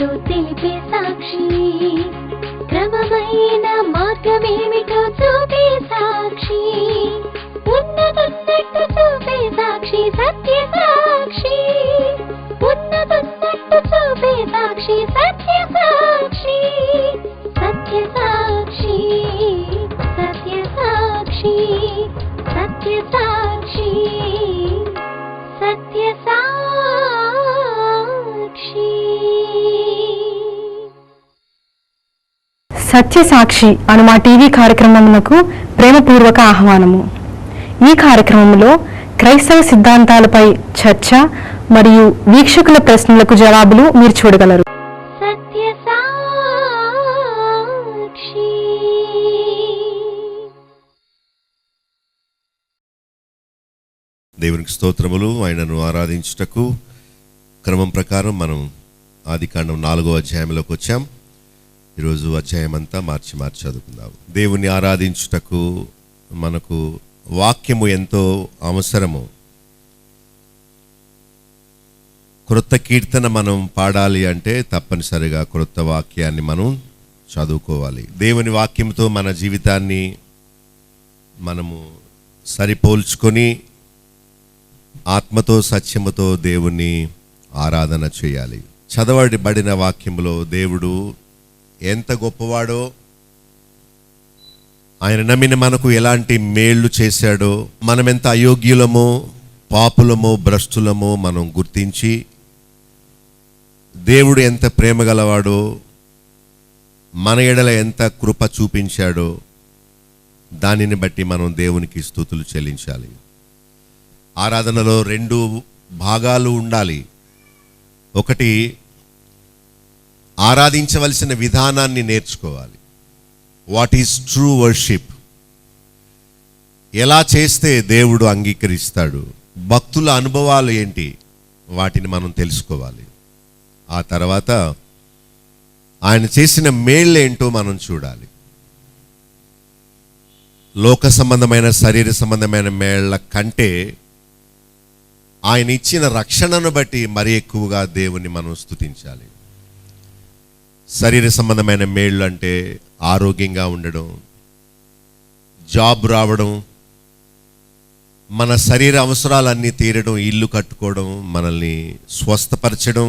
ఏమిటో తెలిపే సాక్షి, క్రమమైన మార్గమేమిటో చూపే సాక్షి, ఉన్నతున్నట్టు చూపే సాక్షి, సత్య సాక్షి, ఉన్నతున్నట్టు చూపే సాక్షి, సత్య సాక్షి, సత్య సాక్షి, సత్య సాక్షి, సత్య సాక్షి, సత్య సాక్షి. సత్యసాక్షి అను మా టీవీ కార్యక్రమమునకు ప్రేమపూర్వక ఆహ్వానము. ఈ కార్యక్రమంలో క్రైస్తవ సిద్ధాంతాలపై చర్చ మరియు వీక్షకుల ప్రశ్నలకు జవాబులు మీరు చూడగలరు. సత్యసాక్షి. దేవునికి స్తోత్రములు. ఆయనను ఆరాధించుటకు క్రమం ప్రకారం మనం ఆదికాండం 4వ అధ్యాయంలోకి వచ్చాం. ఈరోజు అధ్యాయం అంతా మార్చి చదువుకుందాం. దేవుని ఆరాధించుటకు మనకు వాక్యము ఎంతో అవసరము. క్రొత్త కీర్తన మనం పాడాలి అంటే తప్పనిసరిగా క్రొత్త వాక్యాన్ని మనం చదువుకోవాలి. దేవుని వాక్యంతో మన జీవితాన్ని మనము సరిపోల్చుకొని ఆత్మతో సత్యముతో దేవుని ఆరాధన చేయాలి. చదవబడిన వాక్యములో దేవుడు ఎంత గొప్పవాడో, ఆయన నమ్మిన మనకు ఎలాంటి మేళ్లు చేశాడో, మనమెంత అయోగ్యులమో, పాపులమో, భ్రష్టులమో మనం గుర్తించి దేవుడు ఎంత ప్రేమ గలవాడో, మన ఎడల ఎంత కృప చూపించాడో దానిని బట్టి మనం దేవునికి స్తుతులు చెల్లించాలి. ఆరాధనలో 2 భాగాలు ఉండాలి. ఒకటి, ఆరాధించవలసిన విధానాన్ని నేర్చుకోవాలి. వాట్ ఈజ్ ట్రూ వర్షిప్, ఎలా చేస్తే దేవుడు అంగీకరిస్తాడు, భక్తుల అనుభవాలు ఏంటి, వాటిని మనం తెలుసుకోవాలి. ఆ తర్వాత ఆయన చేసిన మేళ్ళేంటో మనం చూడాలి. లోక సంబంధమైన శరీర సంబంధమైన మేళ్ల కంటే ఆయన ఇచ్చిన రక్షణను బట్టి మరీ ఎక్కువగా దేవుని మనం స్తుతించాలి. శరీర సంబంధమైన మేళ్ళు అంటే ఆరోగ్యంగా ఉండడం, జాబ్ రావడం, మన శరీర అవసరాలన్నీ తీరడం, ఇల్లు కట్టుకోవడం, మనల్ని స్వస్థపరచడం,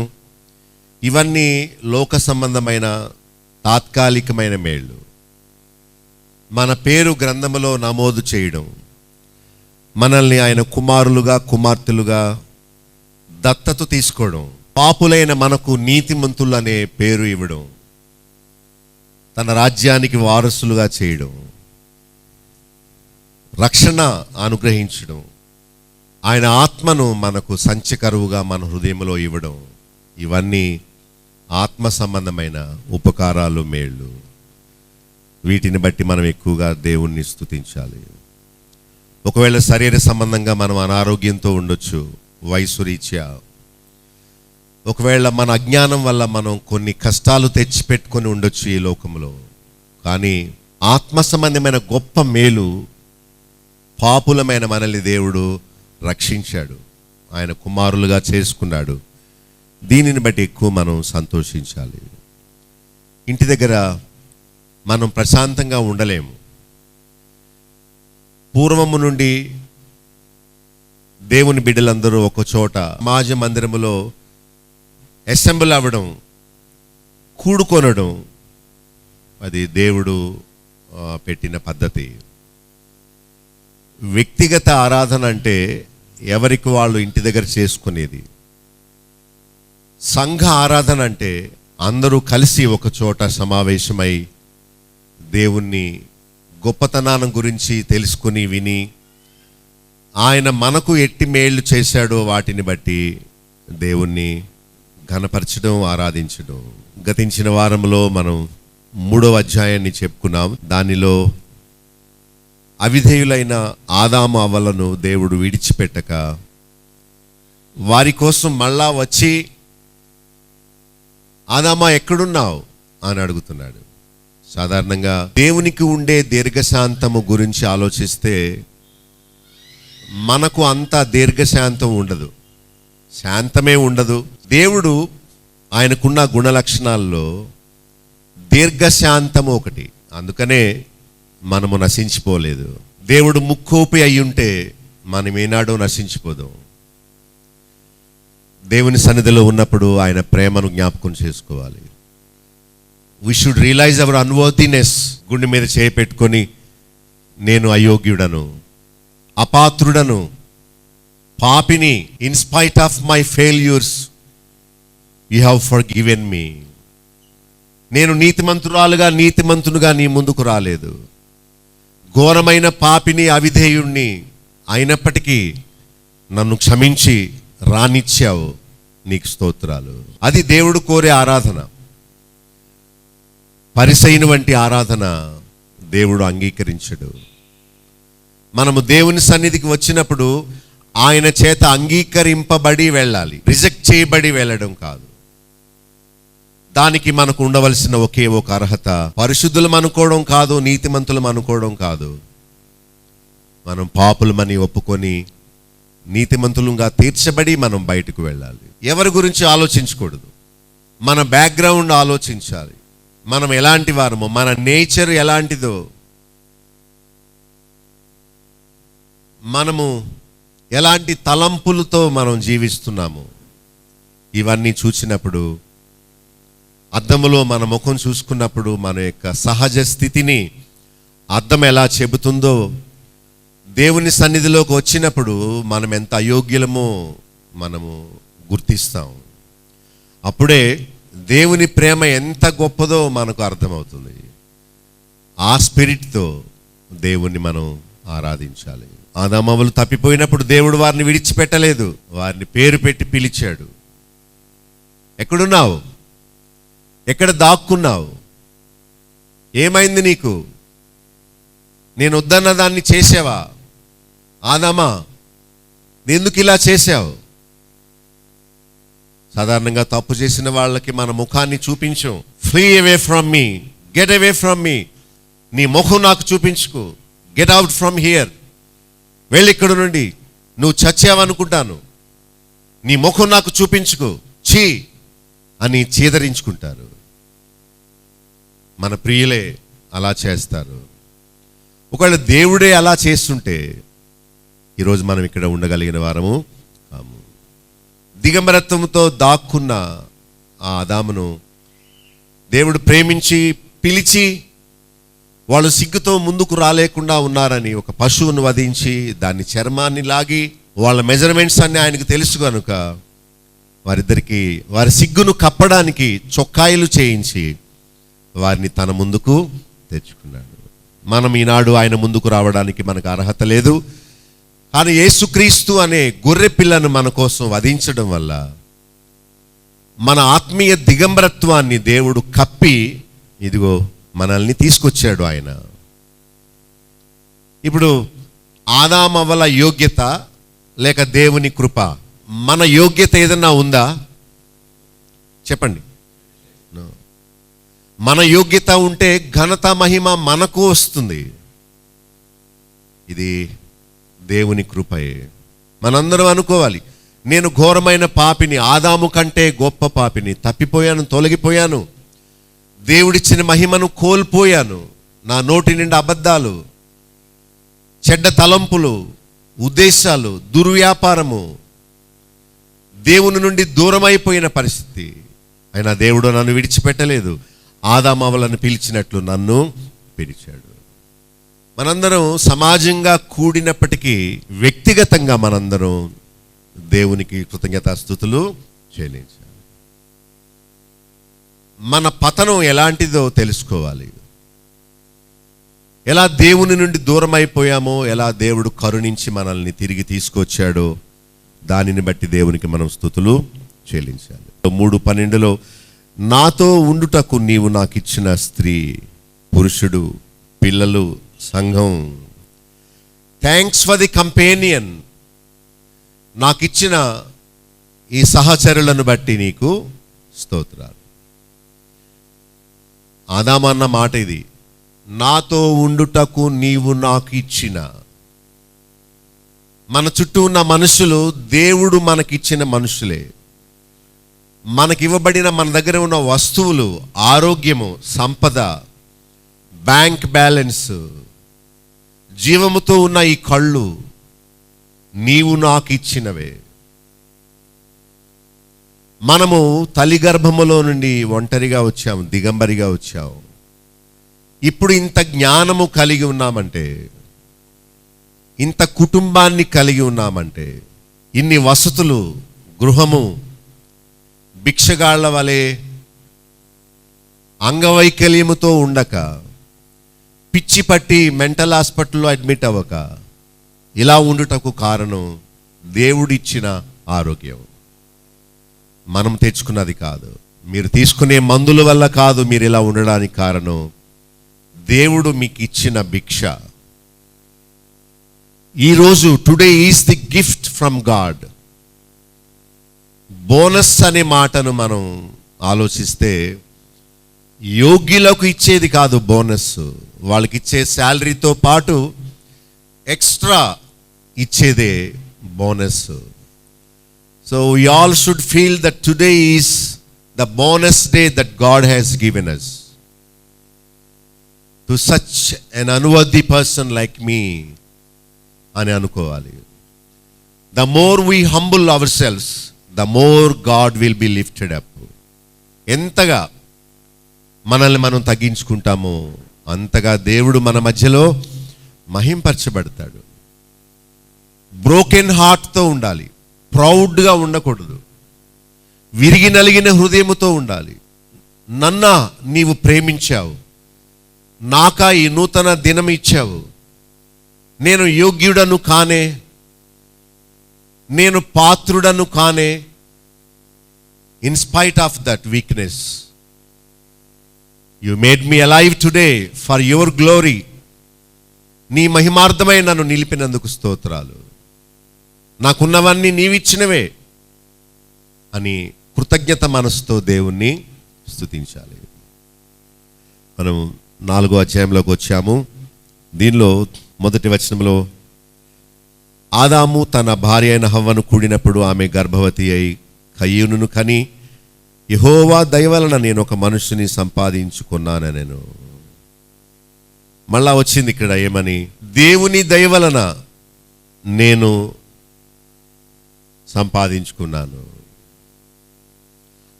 ఇవన్నీ లోక సంబంధమైన తాత్కాలికమైన మేళ్ళు. మన పేరు గ్రంథములో నమోదు చేయడం, మనల్ని ఆయన కుమారులుగా కుమార్తెలుగా దత్తత తీసుకోవడం, పాపులైన మనకు నీతిమంతులు అనే పేరు ఇవ్వడం, తన రాజ్యానికి వారసులుగా చేయడం, రక్షణ అనుగ్రహించడం, ఆయన ఆత్మను మనకు సంచకరువుగా మన హృదయంలో ఇవ్వడం, ఇవన్నీ ఆత్మ సంబంధమైన ఉపకారాలు, మేళ్ళు. వీటిని బట్టి మనం ఎక్కువగా దేవుణ్ణి స్తుతించాలి. ఒకవేళ శరీర సంబంధంగా మనం అనారోగ్యంతో ఉండొచ్చు, వయసు రీత్యా. ఒకవేళ మన అజ్ఞానం వల్ల మనం కొన్ని కష్టాలు తెచ్చిపెట్టుకొని ఉండొచ్చు ఈ లోకంలో. కానీ ఆత్మ సంబంధమైన గొప్ప మేలు, పాపులమైన మనల్ని దేవుడు రక్షించాడు, ఆయన కుమారులుగా చేసుకున్నాడు. దీనిని బట్టి ఎక్కువ మనం సంతోషించాలి. ఇంటి దగ్గర మనం ప్రశాంతంగా ఉండలేము. పూర్వము నుండి దేవుని బిడ్డలందరూ ఒక చోట సమాజ మందిరములో అసెంబ్లీ అవ్వడం, కూడుకొనడం, అది దేవుడు పెట్టిన పద్ధతి. వ్యక్తిగత ఆరాధన అంటే ఎవరికి వాళ్ళు ఇంటి దగ్గర చేసుకునేది. సంఘ ఆరాధన అంటే అందరూ కలిసి ఒక చోట సమావేశమై దేవుణ్ణి గొప్పతనాన్ని గురించి తెలుసుకుని విని, ఆయన మనకు ఎట్టి మేళ్ళు చేశాడో వాటిని బట్టి దేవుణ్ణి ఘనపరచడం, ఆరాధించడం. గతించిన వారంలో మనం 3వ అధ్యాయాన్ని చెప్పుకున్నాం. దానిలో అవిధేయులైన ఆదాము అవ్వలను దేవుడు విడిచిపెట్టక వారి కోసం మళ్ళా వచ్చి, ఆదామా ఎక్కడున్నావు అని అడుగుతున్నాడు. సాధారణంగా దేవునికి ఉండే దీర్ఘశాంతము గురించి ఆలోచిస్తే మనకు అంత దీర్ఘశాంతం ఉండదు, శాంతమే ఉండదు. దేవుడు ఆయనకున్న గుణ లక్షణాల్లో దీర్ఘశాంతము ఒకటి. అందుకనే మనము నశించిపోలేదు. దేవుడు ముక్కోపి అయి ఉంటే మనం ఏనాడో నశించిపోదాం. దేవుని సన్నిధిలో ఉన్నప్పుడు ఆయన ప్రేమను జ్ఞాపకం చేసుకోవాలి. We should realise our unworthiness. గుండె మీద చేయి పెట్టుకొని, నేను అయోగ్యుడను, అపాత్రుడను, పాపిని. In spite of my failures you have forgiven me. నేను నీతిమంతునుగా నీ ముందుకు రాలేదు. ఘోరమైన పాపిని, అవిధేయుణ్ణి అయినప్పటికీ నన్ను క్షమించి రానిచ్చావు. నీకు స్తోత్రాలు. అది దేవుడు కోరే ఆరాధన. పరిసైన వంటి ఆరాధన దేవుడు అంగీకరించడు. మనము దేవుని సన్నిధికి వచ్చినప్పుడు ఆయన చేత అంగీకరింపబడి వెళ్ళాలి, రిజెక్ట్ చేయబడి వెళ్ళడం కాదు. దానికి మనకు ఉండవలసిన ఒకే ఒక అర్హత పరిశుద్ధులం అనుకోవడం కాదు, నీతిమంతులం అనుకోవడం కాదు. మనం పాపులమని ఒప్పుకొని నీతిమంతులుగా తీర్చబడి మనం బయటకు వెళ్ళాలి. ఎవరి గురించి ఆలోచించకూడదు, మన బ్యాక్గ్రౌండ్ ఆలోచించాలి. మనం ఎలాంటి వారమో, మన నేచర్ ఎలాంటిదో, మనము ఎలాంటి తలంపులతో మనం జీవిస్తున్నాము, ఇవన్నీ చూసినప్పుడు, అద్దములో మన ముఖం చూసుకున్నప్పుడు మన యొక్క సహజ స్థితిని అద్దం ఎలా చెబుతుందో, దేవుని సన్నిధిలోకి వచ్చినప్పుడు మనం ఎంత అయోగ్యులమో మనము గుర్తిస్తాం. అప్పుడే దేవుని ప్రేమ ఎంత గొప్పదో మనకు అర్థమవుతుంది. ఆ స్పిరిట్తో దేవుణ్ణి మనం ఆరాధించాలి. ఆదామవ్వలు తప్పిపోయినప్పుడు దేవుడు వారిని విడిచిపెట్టలేదు, వారిని పేరు పెట్టి పిలిచాడు. ఎక్కడున్నావు? ఎక్కడ దాక్కున్నావు? ఏమైంది నీకు? నేను వద్దన్న దాన్ని చేసావా? ఆదామా, ఎందుకు ఇలా చేశావు? సాధారణంగా తప్పు చేసిన వాళ్ళకి మన ముఖాన్ని చూపించం. Free away from me, get away from me. నీ ముఖం నాకు చూపించుకు, గెట్ అవుట్ ఫ్రమ్ హియర్, వెళ్ళి ఇక్కడ నుండి, నువ్వు చచ్చావనుకుంటాను, నీ ముఖం నాకు చూపించుకు, ఛీ అని చీదరించుకుంటారు. మన ప్రియులే అలా చేస్తారు. ఒకవేళ దేవుడే అలా చేస్తుంటే ఈరోజు మనం ఇక్కడ ఉండగలిగిన వారము కాము. దిగంబరత్వంతో దాక్కున్న ఆ ఆదామును దేవుడు ప్రేమించి పిలిచి, వాళ్ళు సిగ్గుతో ముందుకు రాలేకుండా ఉన్నారని ఒక పశువును వధించి దాని చర్మాన్ని లాగి, వాళ్ళ మెజర్మెంట్స్ అన్ని ఆయనకు తెలుసు కనుక వారిద్దరికి వారి సిగ్గును కప్పడానికి చొక్కాయిలు చేయించి వారిని తన ముందుకు తెచ్చుకున్నాడు. మనం ఈనాడు ఆయన ముందుకు రావడానికి మనకు అర్హత లేదు. కానీ యేసుక్రీస్తు అనే గొర్రె పిల్లను మన కోసం వధించడం వల్ల మన ఆత్మీయ దిగంబరత్వాన్ని దేవుడు కప్పి ఇదిగో మనల్ని తీసుకొచ్చాడు ఆయన. ఇప్పుడు ఆదామవ్వల యోగ్యత లేక దేవుని కృప, మన యోగ్యత ఏదన్నా ఉందా చెప్పండి? మన యోగ్యత ఉంటే ఘనత మహిమ మనకు వస్తుంది. ఇది దేవుని కృపయే. మనందరం అనుకోవాలి, నేను ఘోరమైన పాపిని, ఆదాము కంటే గొప్ప పాపిని, తప్పిపోయాను, తొలగిపోయాను, దేవుడిచ్చిన మహిమను కోల్పోయాను. నా నోటి నిండా అబద్ధాలు, చెడ్డ తలంపులు, ఉద్దేశాలు, దుర్వ్యాపారము, దేవుని నుండి దూరం అయిపోయిన పరిస్థితి. అయినా దేవుడు నన్ను విడిచిపెట్టలేదు. ఆదామవ్వలను పిలిచినట్లు నన్ను పిలిచాడు. మనందరం సమాజంగా కూడినప్పటికీ వ్యక్తిగతంగా మనందరం దేవునికి కృతజ్ఞతాస్తుతులు చెల్లించాలి. మన పతనం ఎలాంటిదో తెలుసుకోవాలి. ఎలా దేవుని నుండి దూరం అయిపోయామో, ఎలా దేవుడు కరుణించి మనల్ని తిరిగి తీసుకొచ్చాడో దానిని బట్టి దేవునికి మనం స్తుతులు చెల్లించాలి. 3:12 నాతో ఉండుటకు నీవు నాకు ఇచ్చిన స్త్రీ, పురుషుడు, పిల్లలు, సంఘం, థ్యాంక్స్ ఫర్ ది కంపేనియన్, నాకిచ్చిన ఈ సహచరులను బట్టి నీకు స్తోత్రాలు. ఆదామన్న మాట ఇది, నాతో ఉండుటకు నీవు నాకు ఇచ్చిన. మన చుట్టూ ఉన్న మనుషులు దేవుడు మనకిచ్చిన మనుషులే. మనకివ్వబడిన మన దగ్గర ఉన్న వస్తువులు, ఆరోగ్యము, సంపద, బ్యాంక్ బ్యాలెన్స్, జీవముతో ఉన్న ఈ కళ్ళు నీవు నాకు ఇచ్చినవే. మనము తల్లి గర్భములో నుండి ఒంటరిగా వచ్చాము, దిగంబరిగా వచ్చాము. ఇప్పుడు ఇంత జ్ఞానము కలిగి ఉన్నామంటే, ఇంత కుటుంబాన్ని కలిగి ఉన్నామంటే, ఇన్ని వసతులు, గృహము, భిక్షగాళ్ల వలె అంగవైకల్యముతో ఉండక, పిచ్చి పట్టి మెంటల్ హాస్పిటల్లో అడ్మిట్ అవ్వక, ఇలా ఉండుటకు కారణం దేవుడిచ్చిన ఆరోగ్యం. మనం తెచ్చుకున్నది కాదు. మీరు తీసుకునే మందుల వల్ల కాదు మీరు ఇలా ఉండడానికి కారణం. దేవుడు మీకు ఇచ్చిన భిక్ష. ఈరోజు today is the gift from God. Bonus అనే మాటను మనం ఆలోచిస్తే, యోగ్యులకు ఇచ్చేది కాదు బోనస్. వాళ్ళకి ఇచ్చే శాలరీతో పాటు ఎక్స్ట్రా ఇచ్చేదే bonus. So we all should feel that today is the bonus day that God has given us. To such an unworthy person like me అని అనుకోవాలి. The more we humble ourselves, the more God will be lifted up. ఎంతగా మనల్ని మనం తగ్గించుకుంటామో అంతగా దేవుడు మన మధ్యలో మహింపరచబడతాడు. Broken హార్ట్తో ఉండాలి, ప్రౌడ్గా ఉండకూడదు. విరిగి నలిగిన హృదయముతో ఉండాలి. నన్నా నీవు ప్రేమించావు, నాకా ఈ నూతన దినం ఇచ్చావు, నేను యోగ్యుడను కానే, నేను పాత్రుడను కానే. In spite of that weakness you made me alive today for your glory. నీ మహిమార్థమై నన్ను నిలిపినందుకు స్తోత్రాలు. నాకున్నవన్నీ నీవిచ్చినవే అని కృతజ్ఞత మనసుతో దేవుణ్ణి స్తుతించాలి. మనం 4వ అధ్యాయంలోకి వచ్చాము. దీనిలో మొదటి వచనంలో, ఆదాము తన భార్య అయిన హవ్వను కూడినప్పుడు ఆమె గర్భవతి అయి కయ్యూనును కని, యెహోవా దయ వలన నేను ఒక మనుషుని సంపాదించుకున్నాను. నేను మళ్ళా వచ్చింది ఇక్కడ ఏమని, దేవుని దయ వలన నేను సంపాదించుకున్నాను.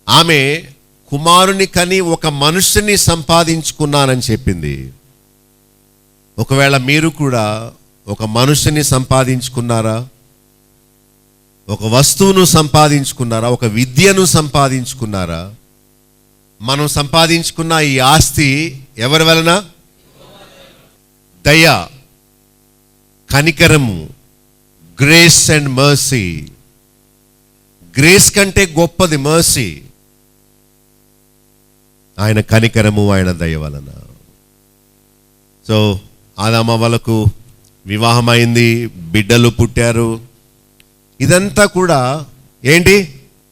ఆమె కుమారుని కని ఒక మనుషుని సంపాదించుకున్నానని చెప్పింది. ఒకవేళ మీరు కూడా ఒక మనుషుని సంపాదించుకున్నారా? ఒక వస్తువును సంపాదించుకున్నారా? ఒక విద్యను సంపాదించుకున్నారా? మనం సంపాదించుకున్న ఈ ఆస్తి ఎవరి వలన? దయ, కనికరము, గ్రేస్ అండ్ మర్సీ. గ్రేస్ కంటే గొప్పది మర్సీ. ఆయన కనికరము, ఆయన దయ వలన. సో ఆదాము వాళ్ళకు వివాహం అయింది, బిడ్డలు పుట్టారు. ఇదంతా కూడా ఏంటి?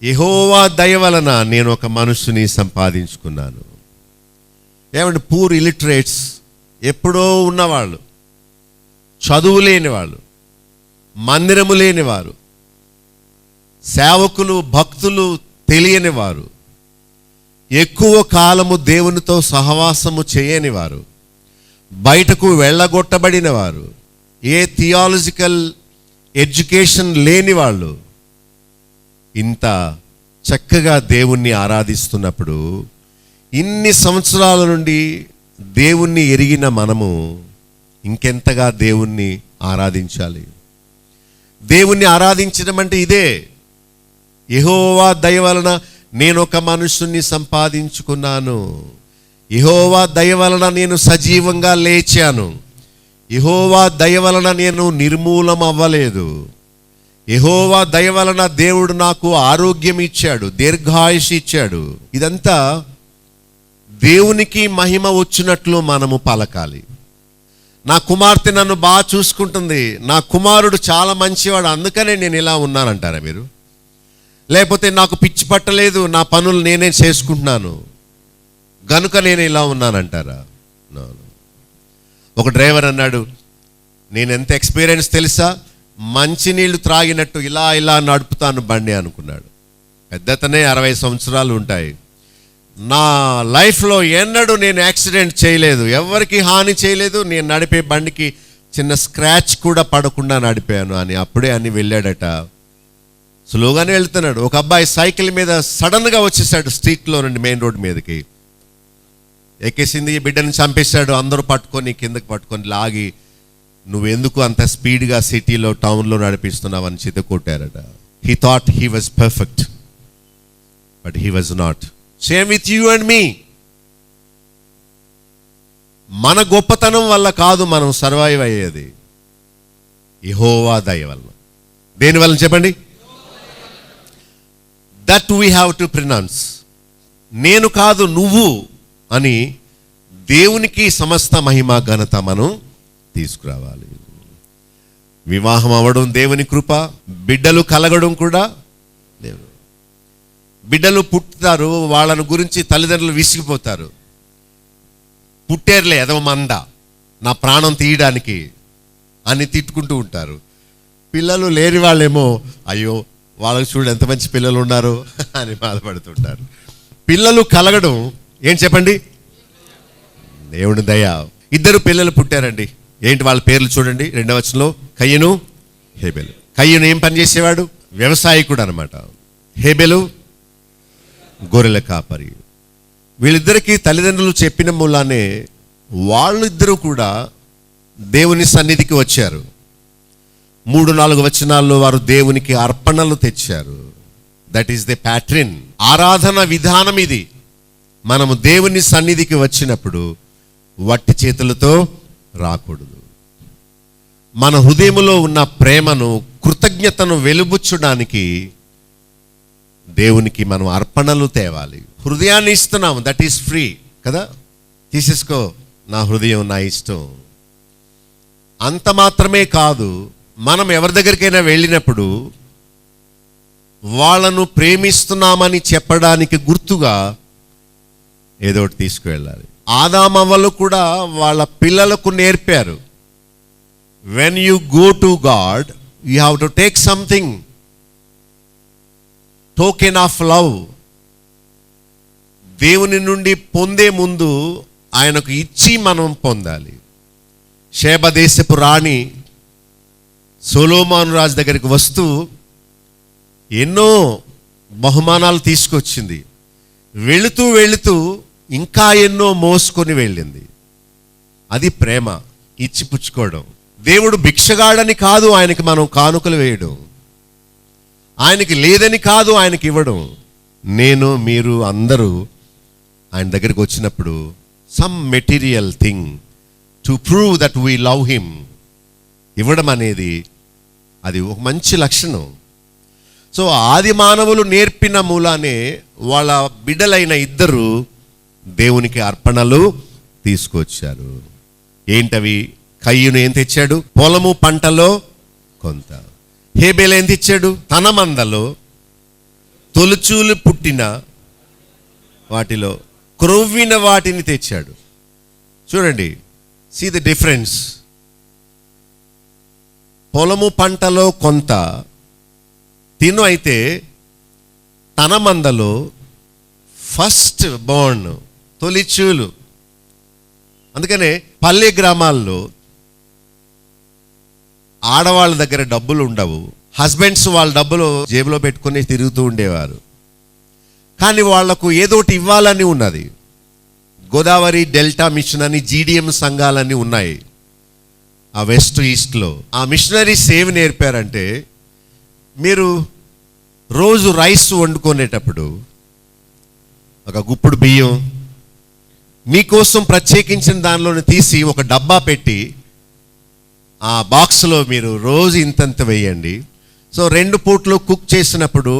యెహోవా దయ వలన నేను ఒక మనుషుని సంపాదించుకున్నాను. ఏమంటే పూర్ ఇలిటరేట్స్, ఎప్పుడో ఉన్నవాళ్ళు, చదువు లేని వాళ్ళు, మందిరము లేనివారు, సేవకులు, భక్తులు తెలియని వారు, ఎక్కువ కాలము దేవునితో సహవాసము చేయని వారు, బయటకు వెళ్ళగొట్టబడిన వారు, ఏ థియాలజికల్ ఎడ్యుకేషన్ లేని వాళ్ళు ఇంత చక్కగా దేవుణ్ణి ఆరాధిస్తున్నప్పుడు, ఇన్ని సంవత్సరాల నుండి దేవుణ్ణి ఎరిగిన మనము ఇంకెంతగా దేవుణ్ణి ఆరాధించాలి? దేవుణ్ణి ఆరాధించడం అంటే ఇదే. యెహోవా దయ వలన నేను ఒక మనుషుని సంపాదించుకున్నాను. యెహోవా దయ వలన నేను సజీవంగా లేచాను. యెహోవా దయ వలన నేను నిర్మూలం అవ్వలేదు. యెహోవా దయ వలన దేవుడు నాకు ఆరోగ్యం ఇచ్చాడు, దీర్ఘాయుష్ ఇచ్చాడు. ఇదంతా దేవునికి మహిమ వచ్చినట్లు మనము పలకాలి. నా కుమార్తె నన్ను బాగా చూసుకుంటుంది, నా కుమారుడు చాలా మంచివాడు, అందుకనే నేను ఇలా ఉన్నానంటారా మీరు? లేకపోతే నాకు పిచ్చి పట్టలేదు, నా పనులు నేనే చేసుకుంటున్నాను గనుక నేను ఇలా ఉన్నానంటారా? ఒక డ్రైవర్ అన్నాడు, నేను ఎంత ఎక్స్పీరియన్స్ తెలుసా, మంచినీళ్ళు త్రాగినట్టు ఇలా ఇలా నడుపుతాను బండి అనుకున్నాడు. పెద్దతనే 60 సంవత్సరాలు ఉంటాయి. నా లైఫ్లో ఎన్నడూ నేను యాక్సిడెంట్ చేయలేదు, ఎవరికి హాని చేయలేదు, నేను నడిపే బండికి చిన్న స్క్రాచ్ కూడా పడకుండా నడిపాను అని అప్పుడే అని వెళ్ళాడట. స్లోగానే వెళ్తున్నాడు. ఒక అబ్బాయి సైకిల్ మీద సడన్గా వచ్చేసాడు స్ట్రీట్లో నుండి మెయిన్ రోడ్ మీదకి. ఎక్కేసింది, బిడ్డని చంపేశాడు. అందరూ పట్టుకొని కిందకి పట్టుకొని లాగి, నువ్వెందుకు అంత స్పీడ్గా సిటీలో టౌన్లో నడిపిస్తున్నావు అని చిత కొట్టారట. He thought he was perfect, but he was not. Same with you and me. మన గొప్పతనం వల్ల కాదు మనం సర్వైవ్ అయ్యేది, యెహోవా దయ వల్ల. దేని వల్ల చెప్పండి? That we have to pronounce. నేను కాదు నువ్వు అని దేవునికి సమస్త మహిమ ఘనత మనం తీసుకురావాలి. వివాహం అవ్వడం దేవుని కృప, బిడ్డలు కలగడం కూడా దేవుడు. బిడ్డలు పుట్టుతారు, వాళ్ళని గురించి తల్లిదండ్రులు విసిగిపోతారు. పుట్టేర్లే ఎదవ మంద, నా ప్రాణం తీయడానికి అని తిట్టుకుంటూ ఉంటారు. పిల్లలు లేని వాళ్ళేమో అయ్యో వాళ్ళకి చూడు ఎంత మంచి పిల్లలు ఉన్నారు అని బాధపడుతుంటారు. పిల్లలు కలగడం ఏం చెప్పండి? దేవుని దయ. 2 పిల్లలు పుట్టారండి. ఏంటి వాళ్ళ పేర్లు చూడండి, 2వ వచనంలో కయ్యను, హేబెలు. కయ్యను ఏం పని చేసేవాడు? వ్యవసాయకుడు అనమాట. హేబెలు గొర్రెల కాపరి. వీళ్ళిద్దరికీ తల్లిదండ్రులు చెప్పిన మూలానే వాళ్ళిద్దరూ కూడా దేవుని సన్నిధికి వచ్చారు. 3-4 వచనాల్లో వారు దేవునికి అర్పణలు తెచ్చారు. That is the pattern. ఆరాధన విధానం ఇది. మనము దేవుని సన్నిధికి వచ్చినప్పుడు వట్టి చేతులతో రాకూడదు. మన హృదయములో ఉన్న ప్రేమను, కృతజ్ఞతను వెలుబుచ్చడానికి దేవునికి మనం అర్పణలు తేవాలి. హృదయాన్ని ఇస్తున్నాము, దట్ ఈస్ ఫ్రీ కదా. తీసేసుకో, నా హృదయం నా ఇష్టం. అంత మాత్రమే కాదు, మనం ఎవరి దగ్గరికైనా వెళ్ళినప్పుడు వాళ్ళను ప్రేమిస్తున్నామని చెప్పడానికి గుర్తుగా ఏదో ఒకటి తీసుకువెళ్ళాలి. ఆదామవ్వలు కూడా వాళ్ళ పిల్లలకు నేర్పారు. When you go to God you have to take something, token of love. దేవుని నుండి పొందే ముందు ఆయనకు ఇచ్చి మనం పొందాలి. షేబ దేశపు రాణి సొలొమోను రాజు దగ్గరికి వస్తూ ఎన్నో బహుమానాలు తీసుకొచ్చింది. వెళుతూ వెళుతూ ఇంకా ఎన్నో మోసుకొని వెళ్ళింది. అది ప్రేమ, ఇచ్చిపుచ్చుకోవడం. దేవుడు భిక్షగాడని కాదు ఆయనకి మనం కానుకలు వేయడం, ఆయనకి లేదని కాదు ఆయనకి ఇవ్వడం. నేను, మీరు అందరూ ఆయన దగ్గరికి వచ్చినప్పుడు some material thing to prove that we love him ఇవ్వడం అనేది అది ఒక మంచి లక్షణం. సో ఆది మానవులు నేర్పిన మూలానే వాళ్ళ బిడ్డలైన 2 దేవునికి అర్పణలు తీసుకొచ్చారు. ఏంటవి? కయ్యూను ఏం తెచ్చాడు? పొలము పంటలో కొంత. హేబెలు ఏం తెచ్చాడు? తన మందలో తొలుచూలు పుట్టిన వాటిలో క్రొవ్విన వాటిని తెచ్చాడు. చూడండి, సీ ద డిఫరెన్స్. పొలము పంటలో కొంత తిను అయితే తన మందలో ఫస్ట్ బోర్న్, తొలిచూలు. అందుకనే పల్లె గ్రామాల్లో ఆడవాళ్ళ దగ్గర డబ్బులు ఉండవు. హస్బెండ్స్ వాళ్ళ డబ్బులు జేబులో పెట్టుకుని తిరుగుతూ ఉండేవారు. కానీ వాళ్లకు ఏదోటి ఇవ్వాలని ఉన్నది. గోదావరి డెల్టా మిషన్ అని జీడిఎం సంఘాలన్నీ ఉన్నాయి ఆ వెస్ట్ ఈస్ట్లో. ఆ మిషనరీస్ ఏమి నేర్పారంటే, మీరు రోజు రైస్ వండుకునేటప్పుడు ఒక గుప్పుడు బియ్యం మీకోసం ప్రత్యేకించిన దానిలోని తీసి ఒక డబ్బా పెట్టి ఆ బాక్స్లో మీరు రోజు ఇంతంత వేయండి. సో 2 పూట్లు కుక్ చేసినప్పుడు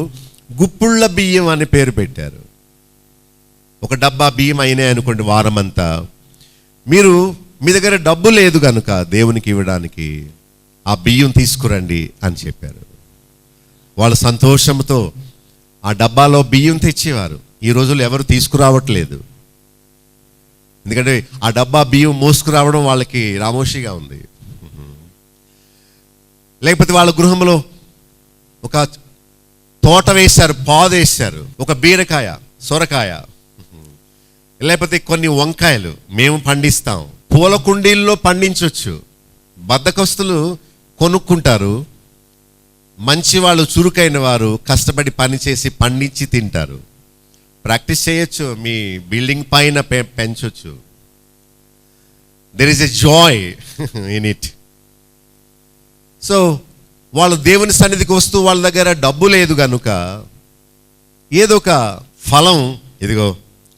గుప్పుళ్ళ బియ్యం అని పేరు పెట్టారు. ఒక డబ్బా బియ్యం అయినాయి అనుకోండి వారమంతా. మీరు మీ దగ్గర డబ్బు లేదు కనుక దేవునికి ఇవ్వడానికి ఆ బియ్యం తీసుకురండి అని చెప్పారు. వాళ్ళ సంతోషంతో ఆ డబ్బాలో బియ్యం తెచ్చేవారు. ఈ రోజుల్లో ఎవరు తీసుకురావట్లేదు, ఎందుకంటే ఆ డబ్బా బియ్యం మోసుకురావడం వాళ్ళకి రామోషిగా ఉంది. లేకపోతే వాళ్ళ గృహంలో ఒక తోట వేశారు, పాదేశారు, ఒక బీరకాయ, సొరకాయ, లేకపోతే కొన్ని వంకాయలు మేము పండిస్తాం. పూల కుండీల్లో పండించవచ్చు. బద్దకస్తులు కొనుక్కుంటారు, మంచి వాళ్ళు, చురుకైన వారు కష్టపడి పనిచేసి పండించి తింటారు. ప్రాక్టీస్ చేయొచ్చు, మీ బిల్డింగ్ పైన పెంచవచ్చు. There is a joy in it. So వాళ్ళు దేవుని సన్నిధికి వస్తూ వాళ్ళ దగ్గర డబ్బు లేదు కనుక ఏదో ఒక ఫలం, ఇదిగో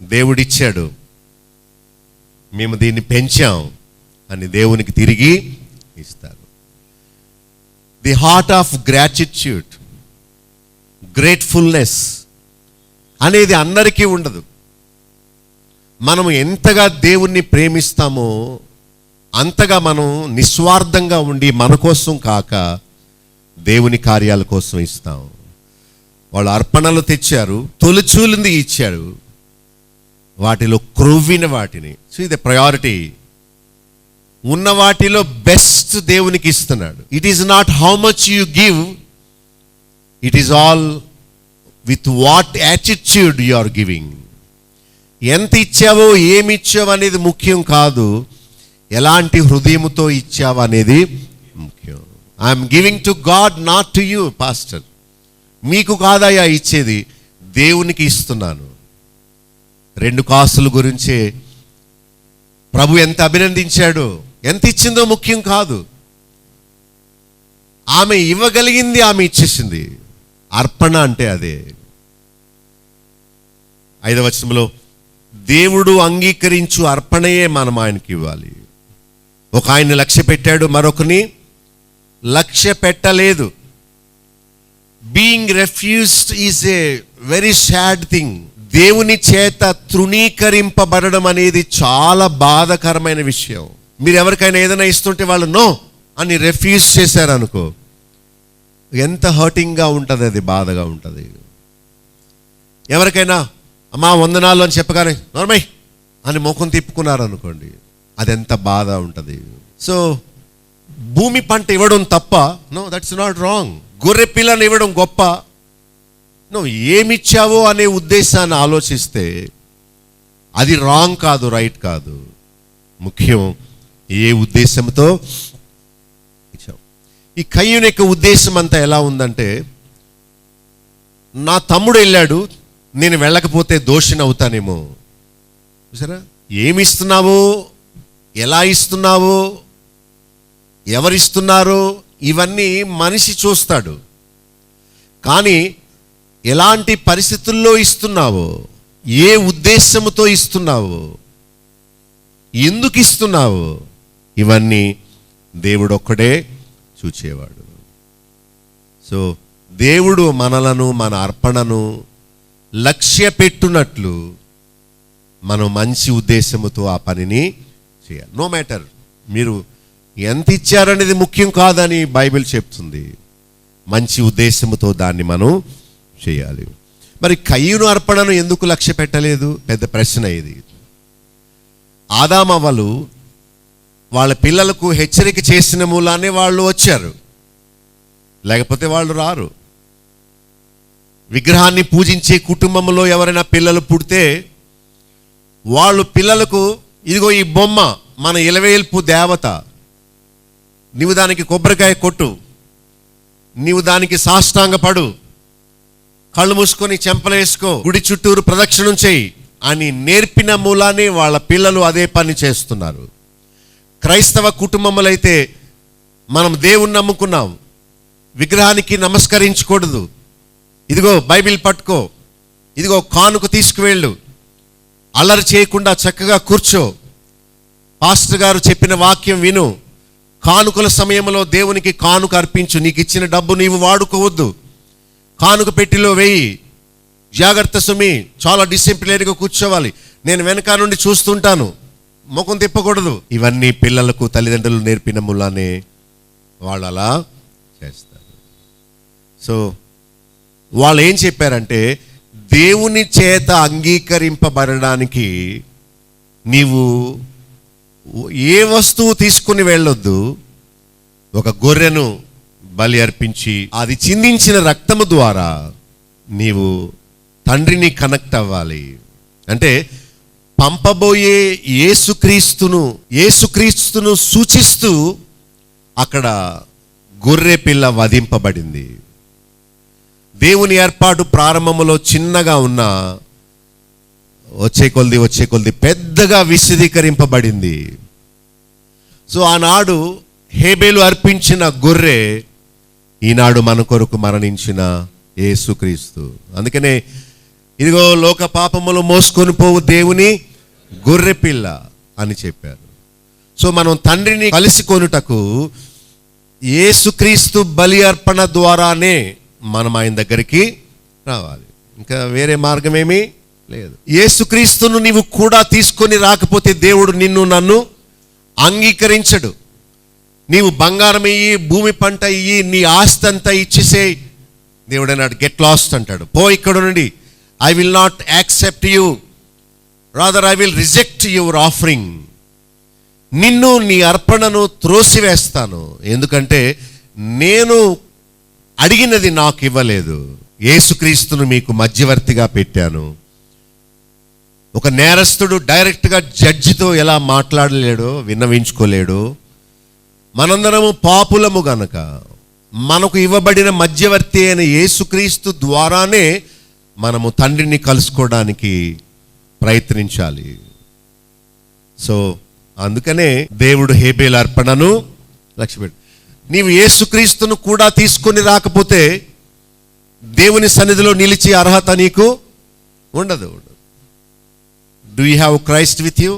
దేవుడిచ్చాడు, మేము దీన్ని పెంచాం అని దేవునికి తిరిగి ఇస్తారు. The heart of gratitude, gratefulness అనేది అందరికీ ఉండదు. మనం ఎంతగా దేవుణ్ణి ప్రేమిస్తామో అంతగా మనం నిస్వార్థంగా ఉండి మన కోసం కాక దేవుని కార్యాల కోసం ఇస్తాం. వాళ్ళు అర్పణలు తెచ్చారు, తొలిచూలింది ఇచ్చాడు, వాటిలో క్రొవ్విన వాటిని. సో ఇది ప్రయారిటీ. ఉన్న వాటిలో బెస్ట్ దేవునికి ఇస్తున్నాడు. It is not how much you give, it is all with what attitude you are giving. ఎంత ఇచ్చావో, ఏమి ఇచ్చావు అనేది ముఖ్యం కాదు, ఎలాంటి హృదయముతో ఇచ్చావు అనేది ముఖ్యం. I'm giving to God, not to you pastor. మీకు కాదయ్యా ఇచ్చేది, దేవునికి ఇస్తున్నాను. 2 కాసుల గురించే ప్రభు ఎంత అభినందించాడో, ఎంత ఇచ్చిందో ముఖ్యం కాదు, ఆమె ఇవ్వగలిగింది ఆమె ఇచ్చేసింది. అర్పణ అంటే అదే. 5వ వచనంలో దేవుడు అంగీకరించు అర్పణయే మనం ఆయనకి ఇవ్వాలి. ఒక ఆయన్ని లక్ష్య పెట్టాడు, మరొకని లక్ష్య పెట్టలేదు. Being refused is a very sad thing. దేవుని చేత తృణీకరింపబడడం అనేది చాలా బాధాకరమైన విషయం. మీరు ఎవరికైనా ఏదైనా ఇస్తుంటే వాళ్ళు నో అని రెఫ్యూజ్ చేశారనుకో, ఎంత హర్టింగ్గా ఉంటుంది, అది బాధగా ఉంటుంది. ఎవరికైనా అమ్మా వందనాలు అని చెప్పగానే నోర్మై అని ముఖం తిప్పుకున్నారనుకోండి, అది ఎంత బాధ ఉంటుంది. సో భూమి పంట ఇవ్వడం తప్ప? No, that's not wrong. గొర్రె పిల్లని ఇవ్వడం గొప్ప? నువ్వు ఏమిచ్చావో అనే ఉద్దేశాన్ని ఆలోచిస్తే అది రాంగ్ కాదు, రైట్ కాదు. ముఖ్యం ఏ ఉద్దేశంతో ఇచ్చావు. ఈ కయ్యూని యొక్క ఉద్దేశం అంతా ఎలా ఉందంటే, నా తమ్ముడు వెళ్ళాడు, నేను వెళ్ళకపోతే దోషిని అవుతానేమో. చూసారా, ఏమి ఇస్తున్నావో, ఎలా ఇస్తున్నావో, ఎవరిస్తున్నారో ఇవన్నీ మనిషి చూస్తాడు. కానీ ఎలాంటి పరిస్థితుల్లో ఇస్తున్నావో, ఏ ఉద్దేశముతో ఇస్తున్నావో, ఎందుకు ఇస్తున్నావో, ఇవన్నీ దేవుడు ఒక్కడే చూచేవాడు. సో దేవుడు మనలను, మన అర్పణను లక్ష్య పెట్టునట్లు మనం మంచి ఉద్దేశముతో ఆ పనిని చేయాలి. నో మ్యాటర్ మీరు ఎంత ఇచ్చారనేది ముఖ్యం కాదని బైబిల్ చెప్తుంది. మంచి ఉద్దేశముతో దాన్ని మనం చేయాలి. మరి కయ్యూను అర్పణను ఎందుకు లక్ష్య పెట్టలేదు? పెద్ద ప్రశ్న ఇది. ఆదామవ్వలు వాళ్ళ పిల్లలకు హెచ్చరిక చేసిన మూలానే వాళ్ళు వచ్చారు, లేకపోతే వాళ్ళు రారు. విగ్రహాన్ని పూజించే కుటుంబంలో ఎవరైనా పిల్లలు పుడితే వాళ్ళు పిల్లలకు, ఇదిగో ఈ బొమ్మ మన ఇలవేల్పు దేవత, నీవు దానికి కొబ్బరికాయ కొట్టు, నీవు దానికి సాష్టాంగపడు, కళ్ళు మూసుకొని చెంపలేసుకో, గుడి చుట్టూరు ప్రదక్షిణం చేయి అని నేర్పిన మూలానే వాళ్ళ పిల్లలు అదే పని చేస్తున్నారు. క్రైస్తవ కుటుంబములు అయితే మనం దేవుణ్ణి నమ్ముకున్నాం, విగ్రహానికి నమస్కరించకూడదు, ఇదిగో బైబిల్ పట్టుకో, ఇదిగో కానుక తీసుకువెళ్ళు, అల్లరి చేయకుండా చక్కగా కూర్చో, పాస్టర్ గారు చెప్పిన వాక్యం విను, కానుకల సమయంలో దేవునికి కానుక అర్పించు, నీకు ఇచ్చిన డబ్బు నీవు వాడుకోవద్దు, కానుక పెట్టిలో వేయి, జాగ్రత్త సుమి, చాలా డిసిప్లిన్గా కూర్చోవాలి, నేను వెనక నుండి చూస్తుంటాను, ముఖం తిప్పకూడదు. ఇవన్నీ పిల్లలకు తల్లిదండ్రులు నేర్పిన మూలానే వాళ్ళు అలా చేస్తారు. సో వాళ్ళు ఏం చెప్పారంటే, దేవుని చేత అంగీకరింపబడడానికి నీవు ఏ వస్తువు తీసుకుని వెళ్ళొద్దు, ఒక గొర్రెను బలి అర్పించి అది చిందించిన రక్తము ద్వారా నీవు తండ్రిని కనెక్ట్ అవ్వాలి. అంటే పంపబోయే యేసుక్రీస్తును సూచిస్తూ అక్కడ గొర్రె పిల్ల వధింపబడింది. దేవుని ఏర్పాటు ప్రారంభంలో చిన్నగా ఉన్న వచ్చే కొద్ది పెద్దగా విశదీకరింపబడింది. సో ఆనాడు హేబేలు అర్పించిన గొర్రె ఈనాడు మన కొరకు మరణించిన యేసుక్రీస్తు. అందుకనే ఇదిగో లోక పాపములు మోసుకొని పోవు దేవుని గొర్రె పిల్ల అని చెప్పారు. సో మనం తండ్రిని కలుసుకొనుటకు యేసుక్రీస్తు బలి అర్పణ ద్వారానే మనం ఆయన దగ్గరికి రావాలి. ఇంకా వేరే మార్గం ఏమీ లేదు. యేసుక్రీస్తును నీవు కూడా తీసుకొని రాకపోతే దేవుడు నిన్ను నన్ను అంగీకరించడు. నీవు బంగారం ఇయ్యి, భూమి పంట ఇయ్యి, నీ ఆస్తి అంతా ఇచ్చేసే, దేవుడు అన్నాడు గెట్ లాస్ట్ అంటాడు. పో ఇక్కడ నుండి, I will not accept you, rather I will reject your offering. నిన్ను నీ అర్పణను త్రోసివేస్తాను. ఎందుకంటే నేను అడిగినది నాకు ఇవ్వలేదు. యేసుక్రీస్తును మీకు మధ్యవర్తిగా పెట్టాను. ఒక నేరస్తుడు డైరెక్ట్గా జడ్జితో ఎలా మాట్లాడలేడో, విన్నవించుకోలేడు. మనందరము పాపులము గనక మనకు ఇవ్వబడిన మధ్యవర్తి అయిన యేసుక్రీస్తు ద్వారానే మనము తండ్రిని కలుసుకోవడానికి ప్రయత్నించాలి. సో అందుకనే దేవుడు హేబేలు అర్పణను లక్ష్యపెట్టు. నీవు యేసుక్రీస్తును కూడా తీసుకొని రాకపోతే దేవుని సన్నిధిలో నిలిచి అర్హత నీకు ఉండదు. Do you have Christ with you?